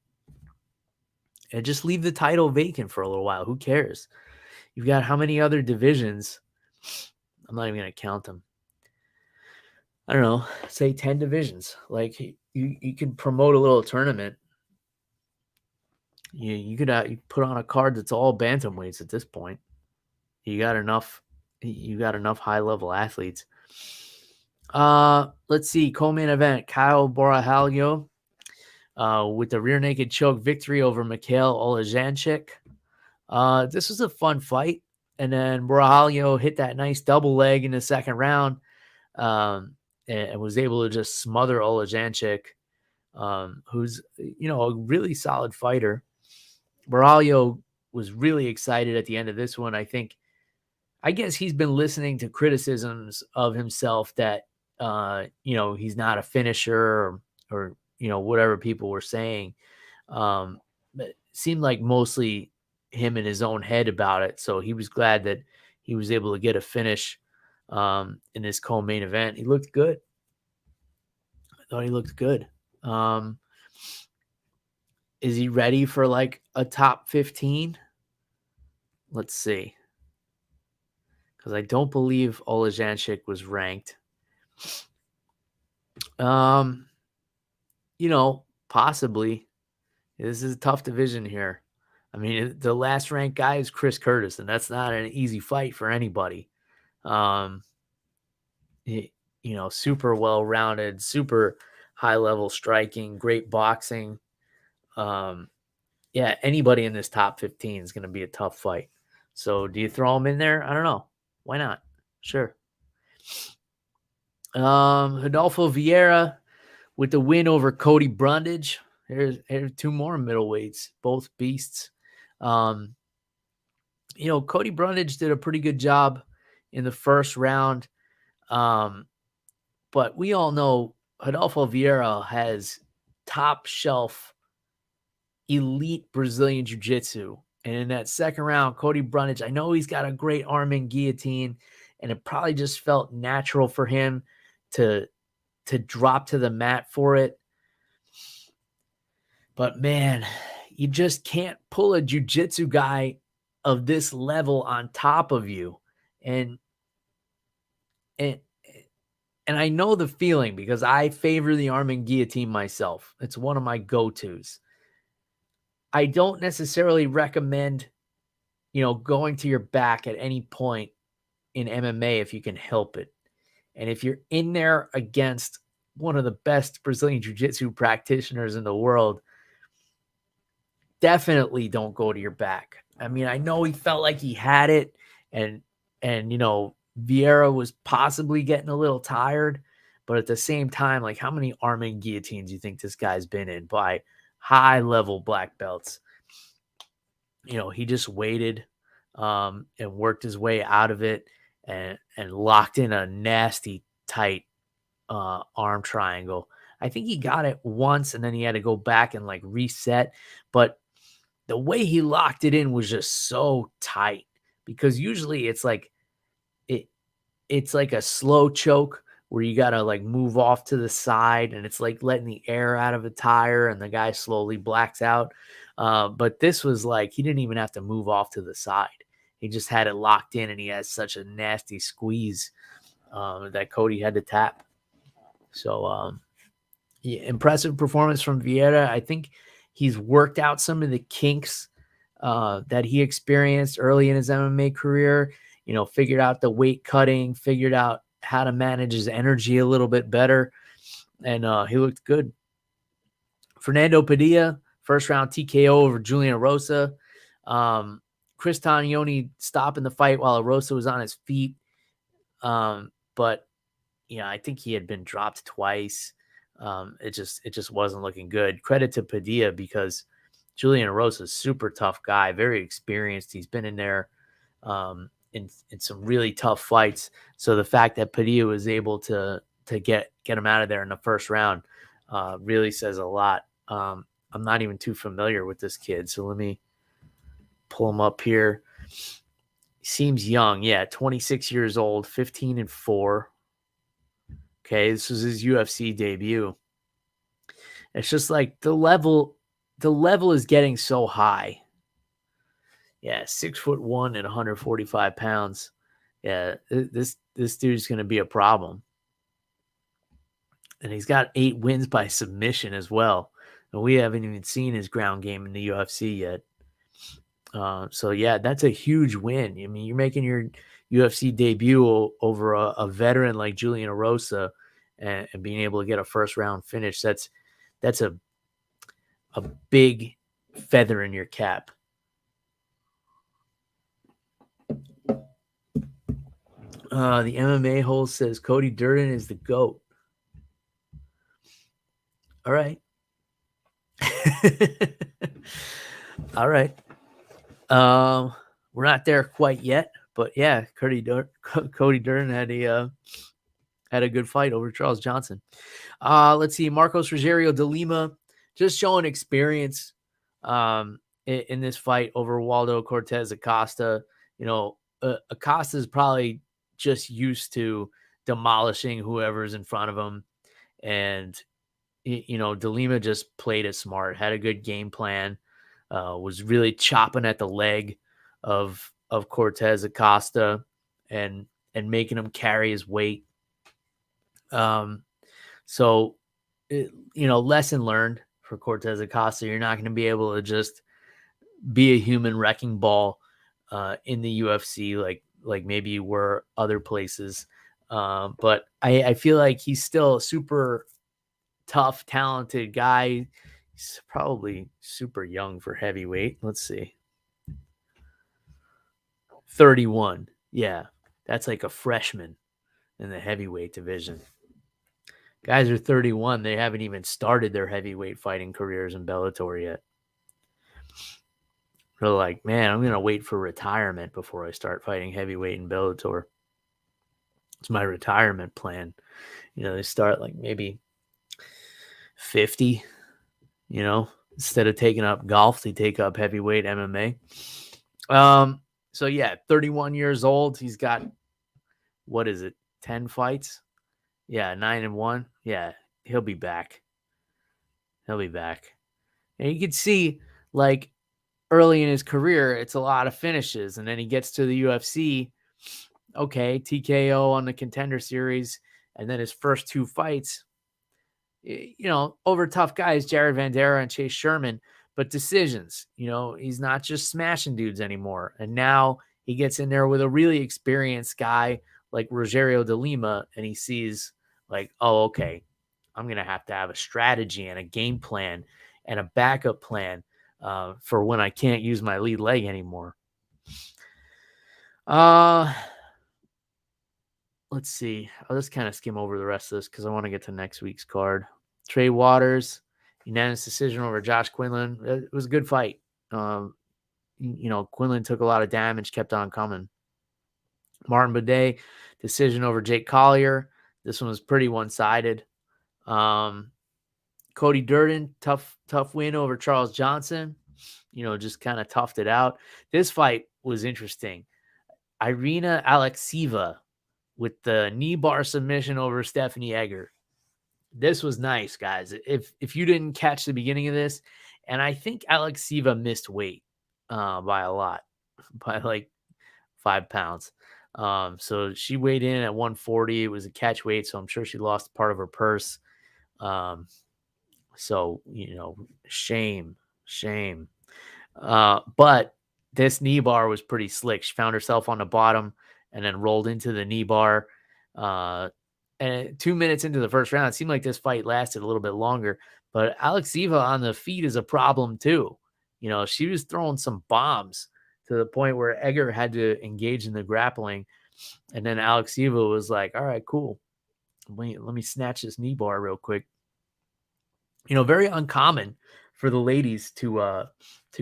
And just leave the title vacant for a little while. Who cares? You've got how many other divisions? I'm not even going to count them. I don't know, say 10 divisions. Like you could promote a little tournament. You could you put on a card that's all bantamweights at this point. You got enough high level athletes. Let's see, co-main event, Caio Borralho with the rear naked choke victory over Michal Oleksiejczuk. This was a fun fight, and then Borralho hit that nice double leg in the second round, and was able to just smother Oleksiejczuk, who's a really solid fighter. Borralho was really excited at the end of this one. I guess he's been listening to criticisms of himself that he's not a finisher or whatever people were saying. But it seemed like mostly him in his own head about it. So he was glad that he was able to get a finish in this co-main event. He looked good. I thought he looked good. Is he ready for like a top 15? Let's see. Because I don't believe Oleksiejczuk was ranked. Possibly. This is a tough division here. I mean, the last ranked guy is Chris Curtis, and that's not an easy fight for anybody. Super well-rounded, super high-level striking, great boxing. Anybody in this top 15 is going to be a tough fight. So do you throw him in there? I don't know. Why not? Sure. Rodolfo Vieira with the win over Cody Brundage. Here's two more middleweights, both beasts. Cody Brundage did a pretty good job in the first round. But we all know Rodolfo Vieira has top shelf elite Brazilian jiu-jitsu. And in that second round, Cody Brundage, I know he's got a great arm in guillotine, and it probably just felt natural for him to drop to the mat for it. But man, you just can't pull a jiu-jitsu guy of this level on top of you. And I know the feeling because I favor the arm and guillotine myself. It's one of my go-tos. I don't necessarily recommend, going to your back at any point in MMA if you can help it. And if you're in there against one of the best Brazilian jiu-jitsu practitioners in the world, definitely don't go to your back. I mean, I know he felt like he had it, and Vieira was possibly getting a little tired, but at the same time, like, how many arm and guillotines do you think this guy's been in by high-level black belts? He just waited and worked his way out of it and locked in a nasty, tight arm triangle. I think he got it once, and then he had to go back and, like, reset. But the way he locked it in was just so tight, because usually it's like a slow choke where you got to, like, move off to the side, and it's like letting the air out of a tire and the guy slowly blacks out. But this was like, he didn't even have to move off to the side. He just had it locked in, and he has such a nasty squeeze that Cody had to tap. So impressive performance from Vieira. I think he's worked out some of the kinks that he experienced early in his MMA career. Figured out the weight cutting, figured out how to manage his energy a little bit better, and he looked good. Fernando Padilla, first round TKO over Julian Erosa. Chris Tognoni stopping the fight while Erosa was on his feet. But I think he had been dropped twice. It just wasn't looking good. Credit to Padilla, because Julian Erosa is a super tough guy, very experienced. He's been in there in some really tough fights. So the fact that Padilla was able to get him out of there in the first round really says a lot. I'm not even too familiar with this kid, so let me pull him up here. He seems young. Yeah, 26 years old, 15-4. Okay, this was his UFC debut. It's just like the level is getting so high. Yeah, 6'1" and 145 pounds. Yeah, this dude's gonna be a problem. And he's got 8 wins by submission as well. And we haven't even seen his ground game in the UFC yet. So yeah, that's a huge win. I mean, you're making your UFC debut over a veteran like Julian Erosa and being able to get a first round finish. That's a big feather in your cap. The MMA hole says Cody Durden is the GOAT. All right. All right. We're not there quite yet, but yeah, Cody Durden had a good fight over Charles Johnson. Let's see, Marcos Rogerio de Lima just showing experience in this fight over Waldo Cortes-Acosta. You know, Acosta is probably just used to demolishing whoever's in front of him, and you know, de Lima just played it smart, had a good game plan. Was really chopping at the leg of Cortes-Acosta and making him carry his weight. So, you know, lesson learned for Cortes-Acosta. You're not going to be able to just be a human wrecking ball in the UFC like maybe you were other places. But I feel like he's still a super tough, talented guy. He's probably super young for heavyweight. Let's see. 31. Yeah, that's like a freshman in the heavyweight division. Guys are 31. They haven't even started their heavyweight fighting careers in Bellator yet. They're like, man, I'm going to wait for retirement before I start fighting heavyweight in Bellator. It's my retirement plan. You know, they start like maybe 50, you know, instead of taking up golf, they take up heavyweight MMA. So yeah, 31 years old. He's got, what is it? 10 fights. Yeah. 9-1. Yeah. He'll be back. And you can see like early in his career, it's a lot of finishes. And then he gets to the UFC. Okay. TKO on the Contender Series. And then his first 2 fights, you know, over tough guys, Jared Vanderaa and Chase Sherman, but decisions. You know, he's not just smashing dudes anymore. And now he gets in there with a really experienced guy like Rogerio de Lima, and he sees like, oh, okay, I'm going to have a strategy and a game plan and a backup plan for when I can't use my lead leg anymore. Let's see. I'll just kind of skim over the rest of this because I want to get to next week's card. Trey Waters, unanimous decision over Josh Quinlan. It was a good fight. You know, Quinlan took a lot of damage, kept on coming. Martin Buday, decision over Jake Collier. This one was pretty one-sided. Cody Durden, tough win over Charles Johnson. You know, just kind of toughed it out. This fight was interesting. Irina Alexieva with the knee bar submission over Stephanie Egger. This was nice, guys. If you didn't catch the beginning of this, and I think Alexieva missed weight by a lot, by like 5 pounds. So she weighed in at 140. It was a catch weight, so I'm sure she lost part of her purse. So, you know, shame. But this knee bar was pretty slick. She found herself on the bottom and then rolled into the knee bar. And 2 minutes into the first round, it seemed like this fight lasted a little bit longer. But Alexieva on the feet is a problem too. You know, she was throwing some bombs to the point where Egger had to engage in the grappling. And then Alexieva was like, all right, cool. Let me snatch this knee bar real quick. You know, very uncommon for the ladies to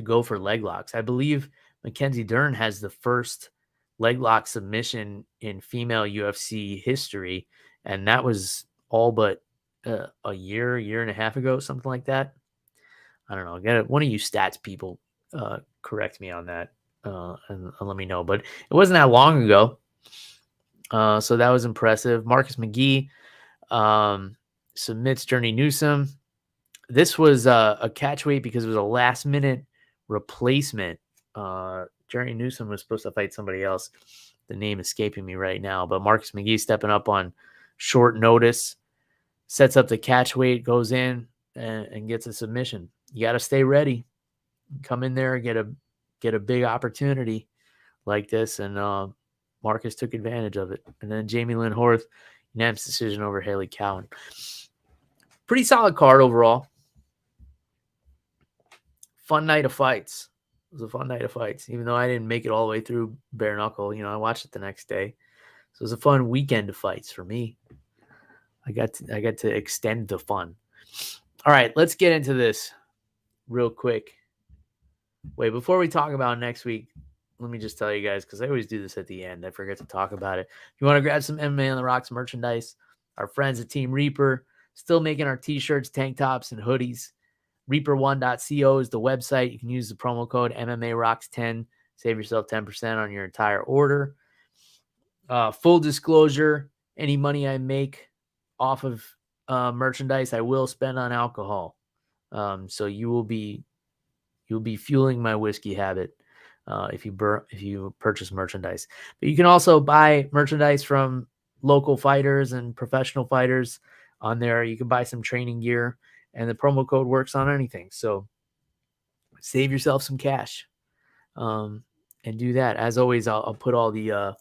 go for leg locks. I believe Mackenzie Dern has the first leg lock submission in female UFC history, and that was all but a year and a half ago, something like that. I don't know. Get it. One of you stats people correct me on that and let me know. But it wasn't that long ago, so that was impressive. Marcus McGee Submits Journey Newsom. This was a catch weight because it was a last minute replacement. Journey Newsom was supposed to fight somebody else. The name escaping me right now, but Marcus McGee stepping up on short notice, sets up the catch weight, goes in and gets a submission. You got to stay ready. Come in there and get a big opportunity like this, and Marcus took advantage of it. And then Jamie Lynn Horth, unanimous decision over Haley Cowan. Pretty solid card overall. Fun night of fights. It was a fun night of fights, even though I didn't make it all the way through bare knuckle. I watched it the next day, so it was a fun weekend of fights for me. I got to extend the fun. All right, let's get into this real quick. Wait, before we talk about next week, let me just tell you guys, because I always do this at the end. I forget to talk about it. If you want to grab some MMA on the Rocks merchandise, our friends at Team Reaper still making our t-shirts, tank tops, and hoodies. Reaper1.co is the website. You can use the promo code MMARocks10. Save yourself 10% on your entire order. Full disclosure, any money I make off of merchandise, I will spend on alcohol. So you'll be fueling my whiskey habit if you purchase merchandise. But you can also buy merchandise from local fighters and professional fighters on there. You can buy some training gear, and the promo code works on anything. So save yourself some cash, and do that. As always, I'll put all the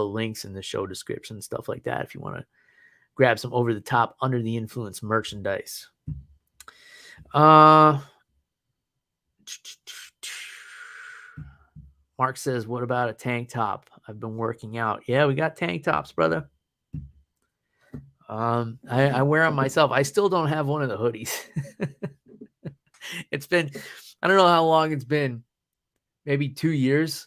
links in the show description and stuff like that if you want to grab some over the top under the influence merchandise. Mark says, what about a tank top? I've been working out. Yeah, we got tank tops, brother. I wear them myself. I still don't have one of the hoodies. It's been, I don't know how long it's been, maybe 2 years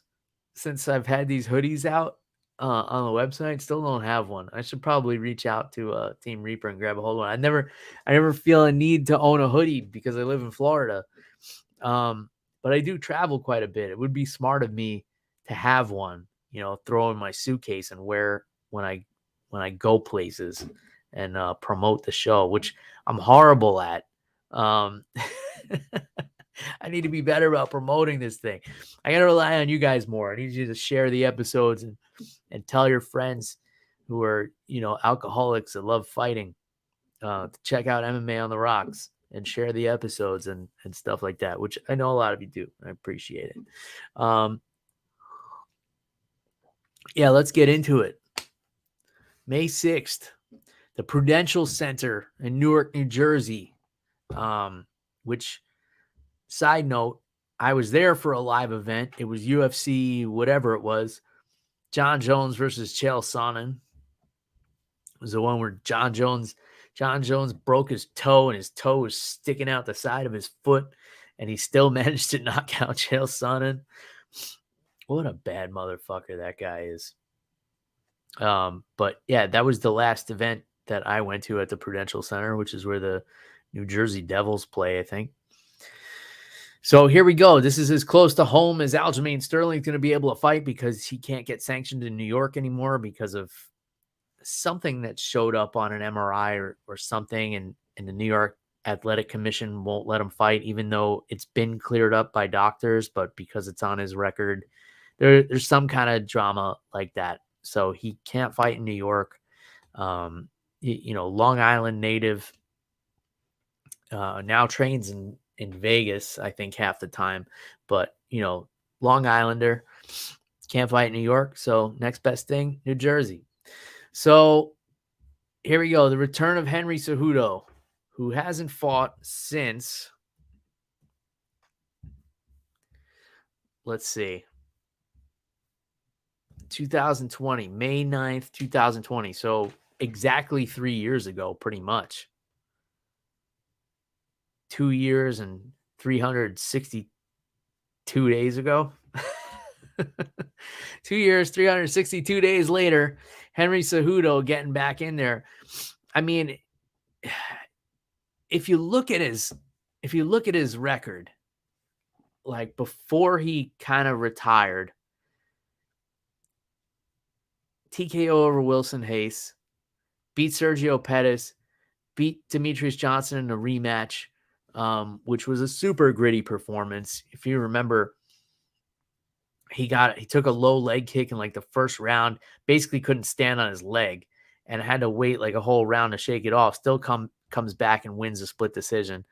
since I've had these hoodies out on the website. Still don't have one. I should probably reach out to Team Reaper and grab a hold of one. I never feel a need to own a hoodie because I live in Florida. But I do travel quite a bit. It would be smart of me to have one, throw in my suitcase and wear when I go places and promote the show, which I'm horrible at. I need to be better about promoting this thing. I got to rely on you guys more. I need you to share the episodes and tell your friends who are, alcoholics that love fighting to check out MMA on the Rocks and share the episodes and stuff like that, which I know a lot of you do. I appreciate it. Yeah, let's get into it. May 6th, the Prudential Center in Newark, New Jersey, which, side note, I was there for a live event. It was UFC, whatever it was. John Jones versus Chael Sonnen. It was the one where John Jones broke his toe, and his toe was sticking out the side of his foot, and he still managed to knock out Chael Sonnen. What a bad motherfucker that guy is. But yeah, that was the last event that I went to at the Prudential Center, which is where the New Jersey Devils play, I think. So here we go. This is as close to home as Aljamain Sterling's going to be able to fight because he can't get sanctioned in New York anymore because of something that showed up on an MRI or something, and the New York Athletic Commission won't let him fight, even though it's been cleared up by doctors, but because it's on his record, there's some kind of drama like that. So he can't fight in New York. Long Island native, now trains in Vegas, I think half the time, but Long Islander, can't fight in New York. So next best thing, New Jersey. So here we go. The return of Henry Cejudo, who hasn't fought since, let's see, 2020, May 9th, 2020. So exactly 3 years ago, pretty much. 2 years and 362 days ago. 2 years, 362 days later, Henry Cejudo getting back in there. I mean, if you look at his record, like before he kind of retired, TKO over Wilson Hayes, beat Sergio Pettis, beat Demetrius Johnson in a rematch, which was a super gritty performance. If you remember, he took a low leg kick in like the first round, basically couldn't stand on his leg and had to wait like a whole round to shake it off. Still comes back and wins a split decision.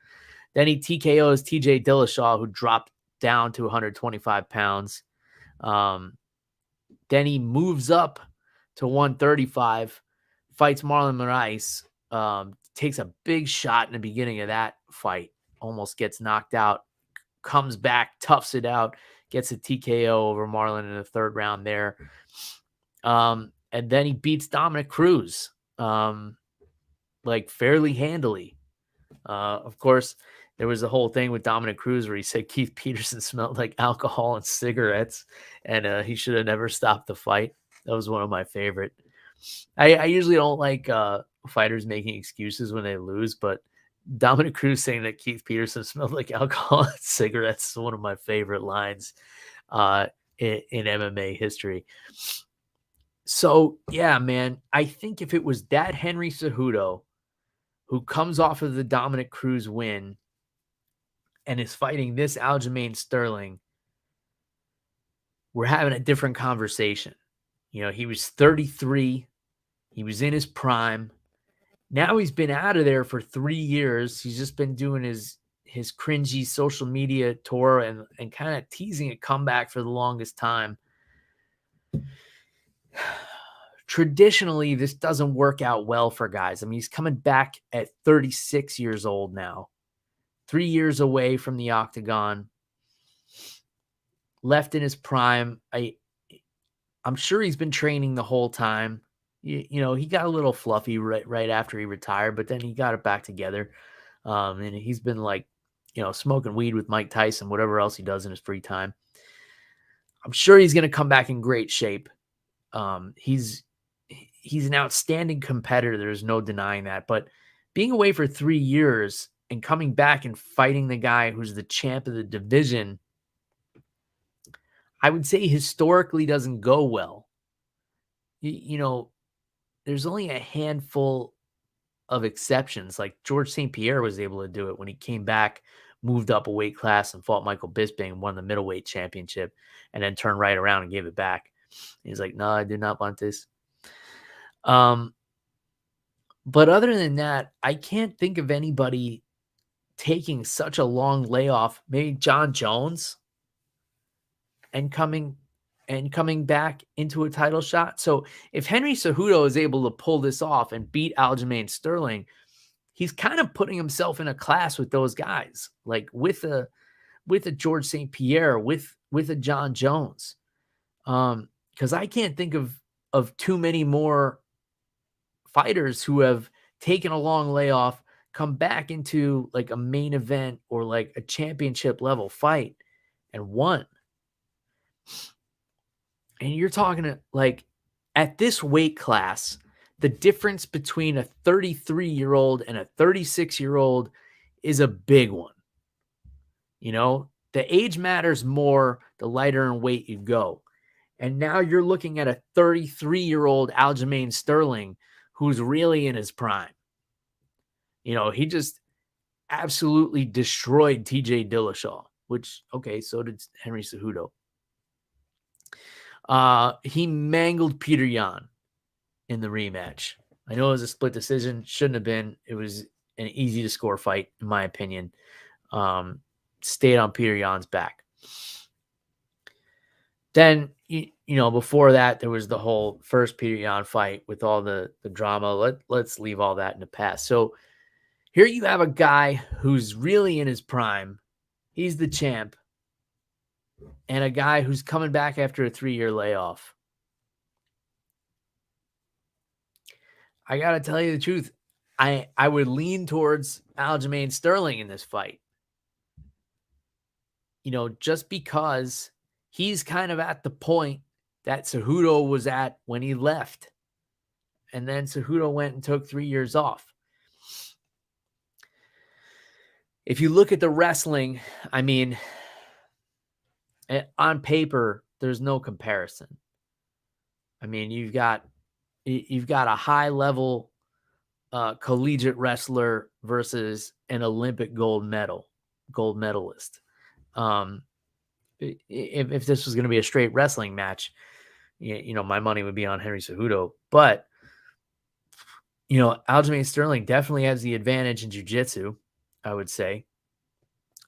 Then he TKOs TJ Dillashaw, who dropped down to 125 pounds. Then he moves up to 135, fights Marlon Moraes, takes a big shot in the beginning of that fight, almost gets knocked out, comes back, toughs it out, gets a TKO over Marlon in the third round there. And then he beats Dominic Cruz, like fairly handily. Of course, there was the whole thing with Dominic Cruz where he said Keith Peterson smelled like alcohol and cigarettes, and he should have never stopped the fight. That was one of my favorite. I usually don't like fighters making excuses when they lose, but Dominic Cruz saying that Keith Peterson smelled like alcohol and cigarettes is one of my favorite lines in MMA history. So, yeah, man, I think if it was that Henry Cejudo who comes off of the Dominic Cruz win and is fighting this Aljamain Sterling, we're having a different conversation. He was 33. He was in his prime. Now he's been out of there for 3 years. He's just been doing his cringy social media tour and kind of teasing a comeback for the longest time. Traditionally, this doesn't work out well for guys. I mean, he's coming back at 36 years old now, 3 years away from the octagon, left in his prime. I'm sure he's been training the whole time. He got a little fluffy right after he retired, but then he got it back together. And he's been like, smoking weed with Mike Tyson, whatever else he does in his free time. I'm sure he's going to come back in great shape. He's an outstanding competitor. There's no denying that. But being away for 3 years and coming back and fighting the guy who's the champ of the division, I would say historically doesn't go well. There's only a handful of exceptions. Like George St. Pierre was able to do it when he came back, moved up a weight class and fought Michael Bisping and won the middleweight championship and then turned right around and gave it back. He's like, no, I do not want this. But other than that, I can't think of anybody taking such a long layoff. Maybe John Jones and coming back into a title shot. So if Henry Cejudo is able to pull this off and beat Aljamain Sterling, he's kind of putting himself in a class with those guys, like with a George St. Pierre, with a John Jones. Because I can't think of too many more fighters who have taken a long layoff, come back into like a main event or like a championship level fight and won. And you're talking like at this weight class, the difference between a 33-year-old and a 36-year-old is a big one. The age matters more the lighter in weight you go. And now you're looking at a 33-year-old Aljamain Sterling who's really in his prime. He just absolutely destroyed TJ Dillashaw, which, okay, so did Henry Cejudo. He mangled Peter Yan in the rematch. I know it was a split decision. Shouldn't have been. It was an easy to score fight, in my opinion. Stayed on Peter Yan's back. Then, before that, there was the whole first Peter Yan fight with all the drama. Let's leave all that in the past. So here you have a guy who's really in his prime. He's the champ. And a guy who's coming back after a 3-year layoff. I got to tell you the truth. I would lean towards Aljamain Sterling in this fight. Just because he's kind of at the point that Cejudo was at when he left. And then Cejudo went and took 3 years off. If you look at the wrestling, I mean, on paper, there's no comparison. I mean, you've got a high level collegiate wrestler versus an Olympic gold medalist. If this was going to be a straight wrestling match, my money would be on Henry Cejudo. But, Aljamain Sterling definitely has the advantage in jiu-jitsu, I would say.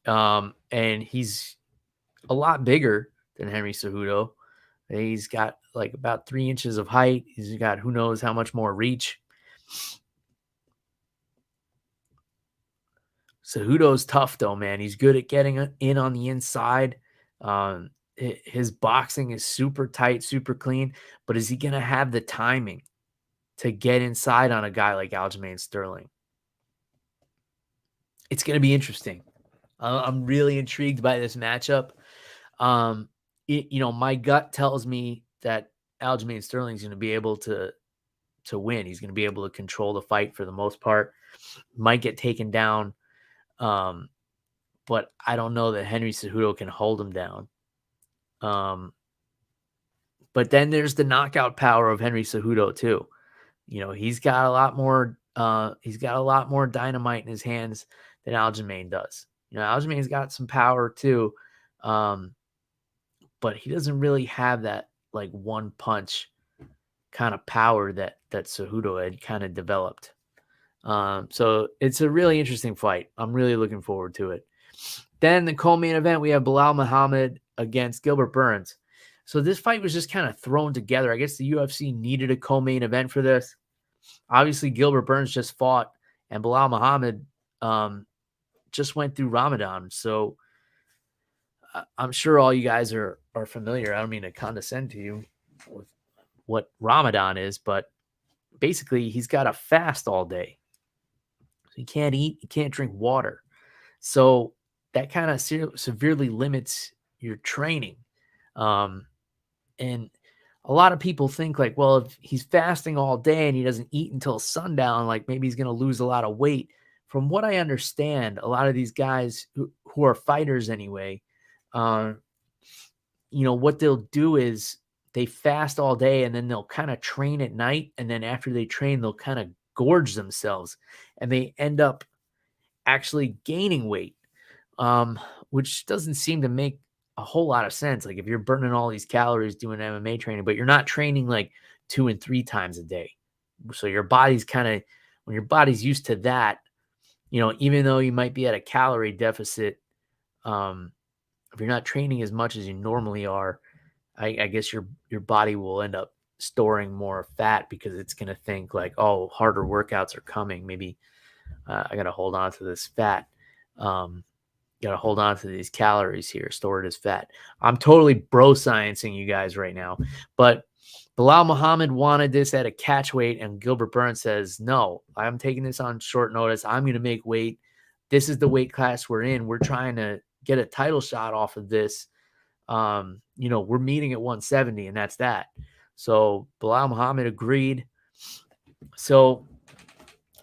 And he's a lot bigger than Henry Cejudo. He's got like about 3 inches of height. He's got who knows how much more reach. Cejudo's tough though, man. He's good at getting in on the inside. His boxing is super tight, super clean, but is he going to have the timing to get inside on a guy like Aljamain Sterling? It's going to be interesting. I'm really intrigued by this matchup. My gut tells me that Aljamain Sterling is going to be able to win. He's going to be able to control the fight for the most part. Might get taken down, but I don't know that Henry Cejudo can hold him down. But then there's the knockout power of Henry Cejudo too. He's got a lot more dynamite in his hands than Aljamain does. Aljamain's got some power too. But he doesn't really have that like one punch kind of power that Cejudo had kind of developed. So it's a really interesting fight. I'm really looking forward to it. Then the co-main event, we have Belal Muhammad against Gilbert Burns. So this fight was just kind of thrown together. I guess the UFC needed a co-main event for this. Obviously, Gilbert Burns just fought, and Belal Muhammad just went through Ramadan. So I'm sure all you guys are familiar. I don't mean to condescend to you with what Ramadan is, but basically he's got to fast all day. So he can't eat, he can't drink water. So that kind of severely limits your training. And a lot of people think like, well, if he's fasting all day and he doesn't eat until sundown, like maybe he's going to lose a lot of weight. From what I understand, a lot of these guys who are fighters anyway, what they'll do is they fast all day and then they'll kind of train at night. And then after they train, they'll kind of gorge themselves and they end up actually gaining weight, which doesn't seem to make a whole lot of sense. Like if you're burning all these calories doing MMA training, but you're not training like 2 and 3 times a day. So your body's when your body's used to that, even though you might be at a calorie deficit, if you're not training as much as you normally are, I guess your body will end up storing more fat because it's going to think like, oh, harder workouts are coming. Maybe I got to hold on to this fat. Got to hold on to these calories here, store it as fat. I'm totally bro sciencing you guys right now, but Belal Muhammad wanted this at a catch weight, and Gilbert Burns says, no, I'm taking this on short notice. I'm going to make weight. This is the weight class we're in. We're trying to get a title shot off of this. We're meeting at 170, and that's that. So Belal Muhammad agreed. So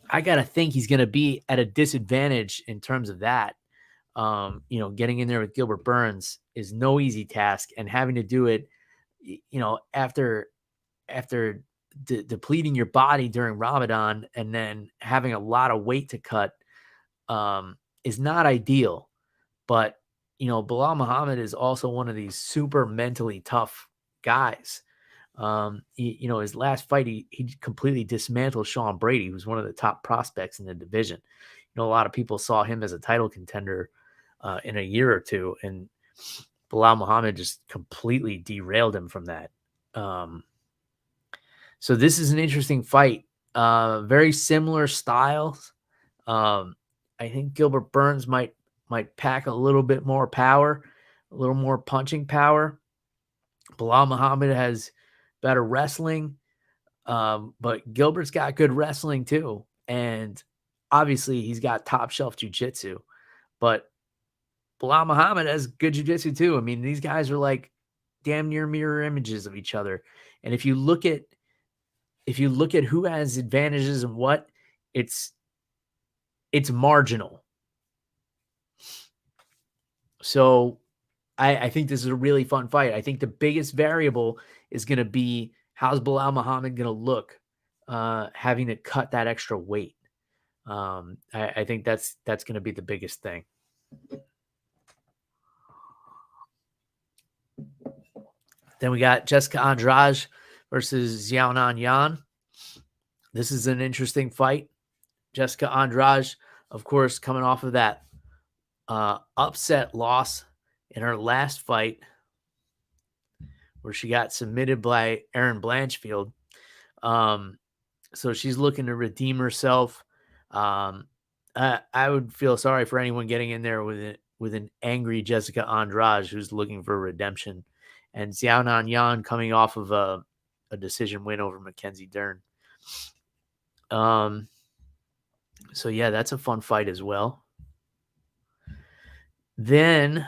I got to think he's going to be at a disadvantage in terms of that. Getting in there with Gilbert Burns is no easy task, and having to do it, after depleting your body during Ramadan and then having a lot of weight to cut, is not ideal. But, Belal Muhammad is also one of these super mentally tough guys. His last fight, he completely dismantled Sean Brady, who's one of the top prospects in the division. A lot of people saw him as a title contender in a year or two, and Belal Muhammad just completely derailed him from that. So this is an interesting fight. Very similar styles. I think Gilbert Burns might pack a little bit more power, a little more punching power. Belal Muhammad has better wrestling, but Gilbert's got good wrestling too. And obviously he's got top shelf jiu-jitsu, but Belal Muhammad has good jiu-jitsu too. I mean, these guys are like damn near mirror images of each other. And if you look at who has advantages and what, it's marginal. So I think this is a really fun fight. I think the biggest variable is going to be how's Belal Muhammad going to look having to cut that extra weight. I think that's going to be the biggest thing. Then we got Jessica Andrade versus Xiaonan Yan. This is an interesting fight. Jessica Andrade, of course, coming off of that upset loss in her last fight where she got submitted by Erin Blanchfield. So she's looking to redeem herself. I would feel sorry for anyone getting in there with an angry Jessica Andrade who's looking for redemption. And Xiaonan Yan coming off of a decision win over Mackenzie Dern. So yeah, that's a fun fight as well. Then,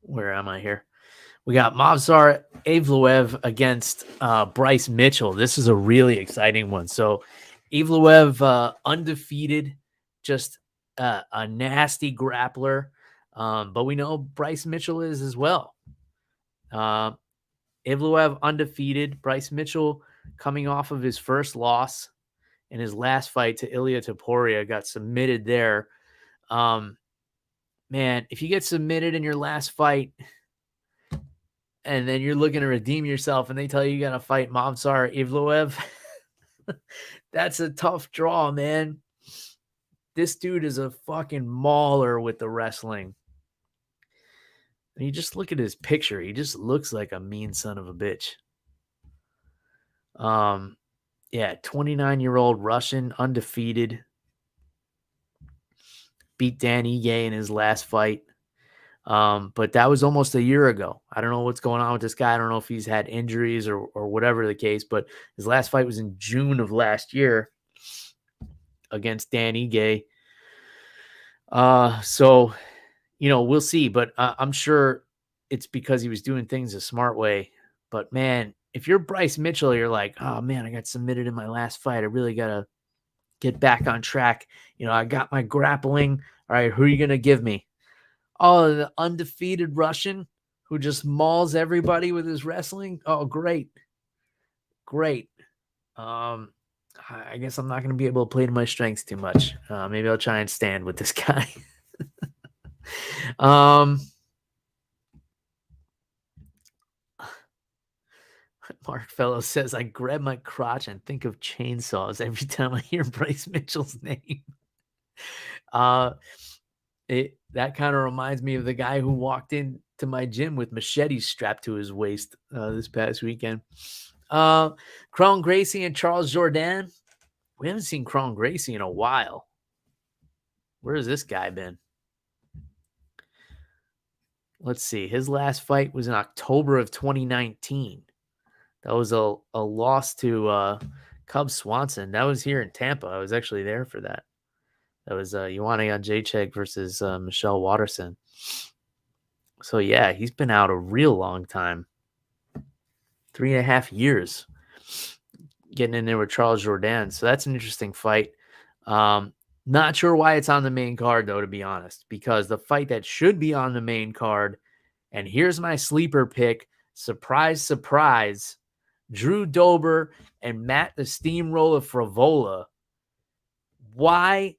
where am I here? We got Movsar Evloev against Bryce Mitchell. This is a really exciting one. So Evloev undefeated, just a nasty grappler. But we know Bryce Mitchell is as well. Evloev undefeated. Bryce Mitchell coming off of his first loss in his last fight to Ilia Topuria, got submitted there. Man, if you get submitted in your last fight and then you're looking to redeem yourself and they tell you got to fight Movsar Evloev, that's a tough draw, man. This dude is a fucking mauler with the wrestling. And you just look at his picture. He just looks like a mean son of a bitch. Yeah, 29-year-old Russian, undefeated. Beat Dan Ige in his last fight. But that was almost a year ago. I don't know what's going on with this guy. I don't know if he's had injuries or whatever the case, but his last fight was in June of last year against Dan Ige. So, we'll see, but I'm sure it's because he was doing things a smart way. But man, if you're Bryce Mitchell, you're like, oh man, I got submitted in my last fight. I really got to get back on track. I got my grappling. All right, who are you going to give me? Oh, the undefeated Russian who just mauls everybody with his wrestling. Oh, great. Great. I guess I'm not going to be able to play to my strengths too much. Maybe I'll try and stand with this guy. Mark Fellows says, I grab my crotch and think of chainsaws every time I hear Bryce Mitchell's name. That kind of reminds me of the guy who walked into my gym with machetes strapped to his waist this past weekend. Kron Gracie and Charles Jourdain. We haven't seen Kron Gracie in a while. Where has this guy been? Let's see. His last fight was in October of 2019. That was a loss to Cub Swanson. That was here in Tampa. I was actually there for that. That was Ioana Jacek versus Michelle Watterson. So, yeah, he's been out a real long time. 3.5 years getting in there with Charles Jourdain. So that's an interesting fight. Not sure why it's on the main card, though, to be honest, because the fight that should be on the main card, and here's my sleeper pick, surprise, surprise, Drew Dober and Matt the Steamroller Frevola. Why,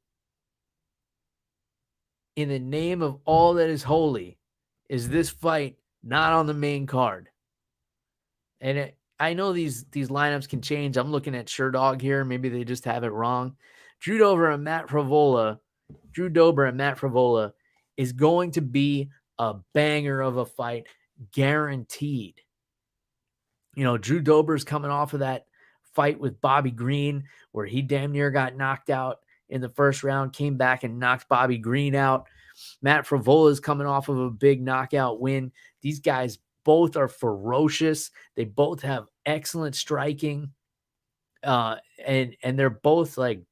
in the name of all that is holy, is this fight not on the main card? And I know these lineups can change. I'm looking at Sherdog here. Maybe they just have it wrong. Drew Dober and Matt Frevola is going to be a banger of a fight, guaranteed. Drew Dober's coming off of that fight with Bobby Green where he damn near got knocked out in the first round, came back and knocked Bobby Green out. Matt Frevola is coming off of a big knockout win. These guys both are ferocious. They both have excellent striking. And they're both like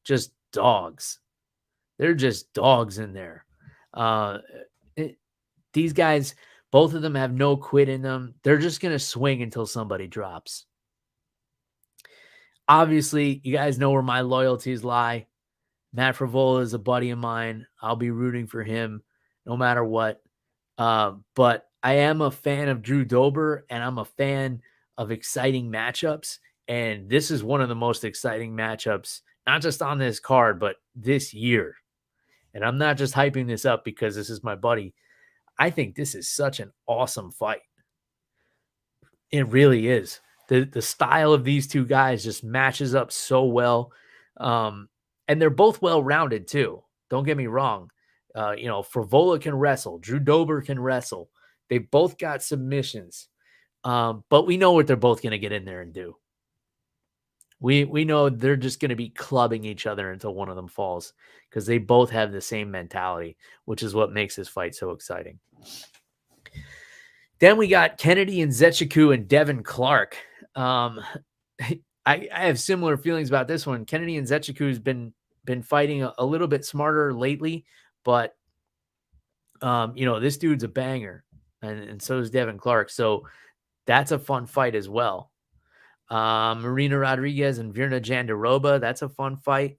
just dogs. They're just dogs in there. These guys, both of them have no quit in them. They're just going to swing until somebody drops. Obviously, you guys know where my loyalties lie. Matt Frevola is a buddy of mine. I'll be rooting for him no matter what. But I am a fan of Drew Dober, and I'm a fan of exciting matchups. And this is one of the most exciting matchups, not just on this card, but this year. And I'm not just hyping this up because this is my buddy. I think this is such an awesome fight. It really is. The style of these two guys just matches up so well. And they're both well-rounded too. Don't get me wrong. Frevola can wrestle. Drew Dober can wrestle. They both got submissions. But we know what they're both going to get in there and do. We know they're just going to be clubbing each other until one of them falls because they both have the same mentality, which is what makes this fight so exciting. Then we got Kennedy Nzechukwu and Devin Clark. I have similar feelings about this one. Kennedy Nzechukwu has been fighting a little bit smarter lately, but this dude's a banger, and so is Devin Clark. So that's a fun fight as well. Marina Rodriguez and Virna Jandiroba, that's a fun fight.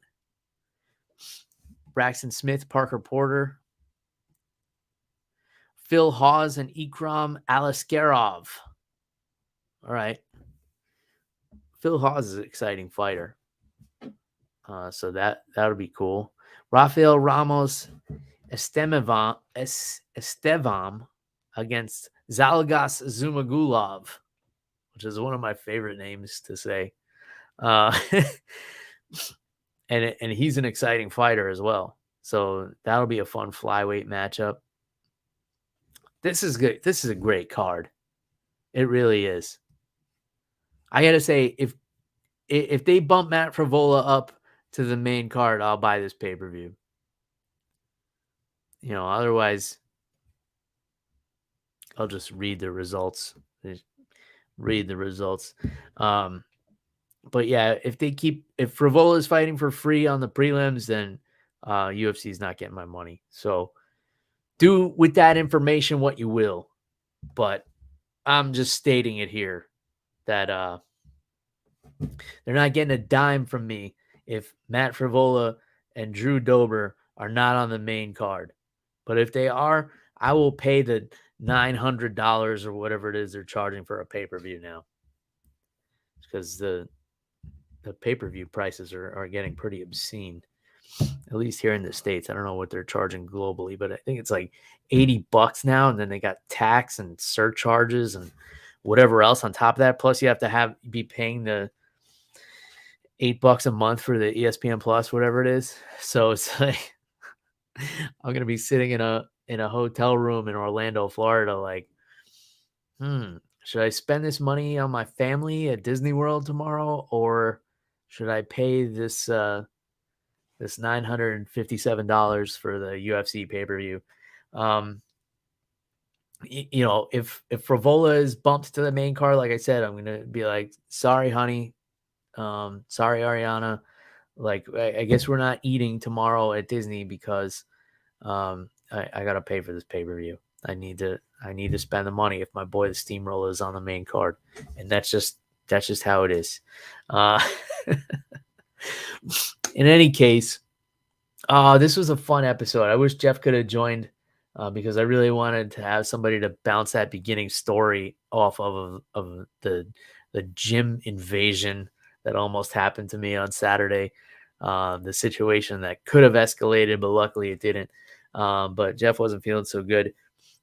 Braxton Smith, Parker Porter. Phil Hawes and Ikram Aliskerov. All right. Phil Hawes is an exciting fighter. So that'll be cool. Rafael Ramos Estevam against Zalagas Zumagulov, which is one of my favorite names to say. And he's an exciting fighter as well. So that'll be a fun flyweight matchup. This is good. This is a great card. It really is. I got to say, if they bump Matt Frevola up to the main card, I'll buy this pay-per-view. Otherwise, I'll just read the results. But yeah, if Frevola is fighting for free on the prelims, then UFC is not getting my money. So do with that information what you will. But I'm just stating it here that they're not getting a dime from me if Matt Frevola and Drew Dober are not on the main card. But if they are, I will pay the $900 or whatever it is they're charging for a pay-per-view now. Because the pay-per-view prices are getting pretty obscene, at least here in the States. I don't know what they're charging globally, but I think it's like $80 now, and then they got tax and surcharges and whatever else on top of that. Plus, you have to be paying the $8 a month for the ESPN Plus, whatever it is. So it's like I'm gonna be sitting in a hotel room in Orlando, Florida, like, should I spend this money on my family at Disney World tomorrow, or should I pay this $957 for the UFC pay-per-view? If Frevola is bumped to the main card, like I said, I'm gonna be like, sorry, honey, sorry, Ariana. Like, I guess we're not eating tomorrow at Disney because I gotta pay for this pay-per-view. I need to spend the money if my boy the Steamroller is on the main card, and that's just how it is. In any case, this was a fun episode. I wish Jeff could have joined because I really wanted to have somebody to bounce that beginning story off of the gym invasion that almost happened to me on Saturday. The situation that could have escalated, but luckily it didn't. But Jeff wasn't feeling so good.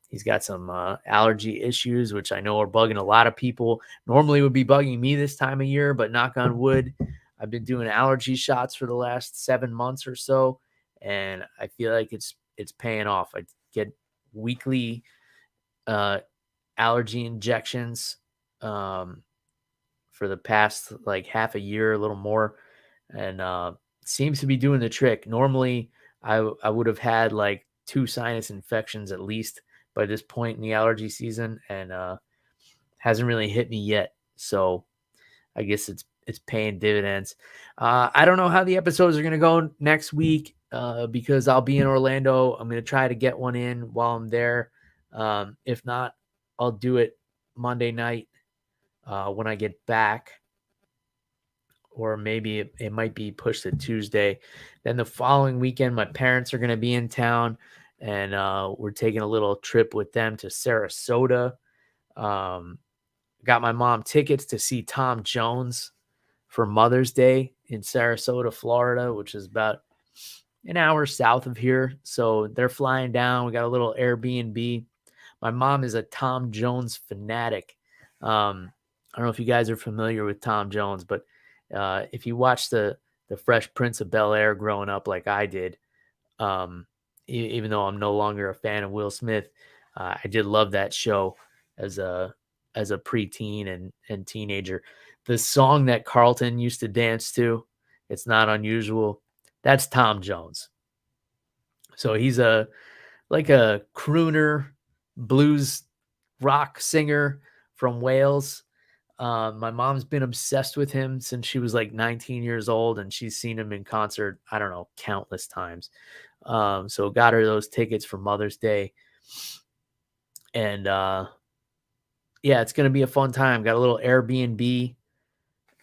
He's got some allergy issues, which I know are bugging a lot of people. Normally would be bugging me this time of year, but knock on wood, I've been doing allergy shots for the last 7 months or so, and I feel like it's paying off. I get weekly allergy injections for the past like half a year, a little more, and seems to be doing the trick. Normally, I would have had like 2 sinus infections at least by this point in the allergy season, and hasn't really hit me yet. So I guess it's paying dividends. I don't know how the episodes are going to go next week because I'll be in Orlando. I'm going to try to get one in while I'm there. If not, I'll do it Monday night when I get back. Or maybe it might be pushed to Tuesday. Then the following weekend, my parents are going to be in town, and we're taking a little trip with them to Sarasota. Got my mom tickets to see Tom Jones for Mother's Day in Sarasota, Florida, which is about an hour south of here. So they're flying down. We got a little Airbnb. My mom is a Tom Jones fanatic. I don't know if you guys are familiar with Tom Jones, but if you watch the Fresh Prince of Bel-Air growing up like I did, even though I'm no longer a fan of Will Smith, I did love that show as a preteen and teenager. The song that Carlton used to dance to, "It's Not Unusual," that's Tom Jones. So he's like a crooner, blues rock singer from Wales. My mom's been obsessed with him since she was like 19 years old, and she's seen him in concert, I don't know, countless times. So got her those tickets for Mother's Day. And yeah, it's going to be a fun time. Got a little Airbnb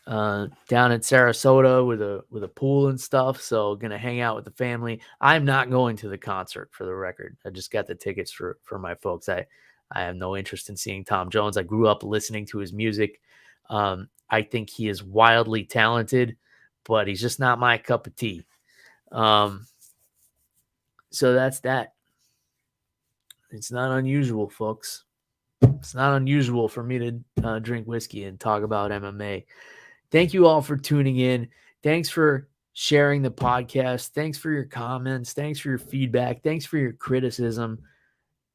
down in Sarasota with a pool and stuff. So going to hang out with the family. I'm not going to the concert, for the record. I just got the tickets for my folks. I have no interest in seeing Tom Jones. I grew up listening to his music. I think he is wildly talented, but he's just not my cup of tea. So that's that. It's not unusual, folks. It's not unusual for me to drink whiskey and talk about MMA. Thank you all for tuning in. Thanks for sharing the podcast. Thanks for your comments. Thanks for your feedback. Thanks for your criticism.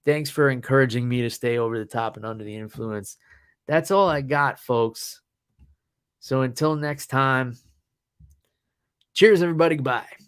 Thanks for encouraging me to stay over the top and under the influence. That's all I got, folks. So until next time, cheers, everybody. Goodbye.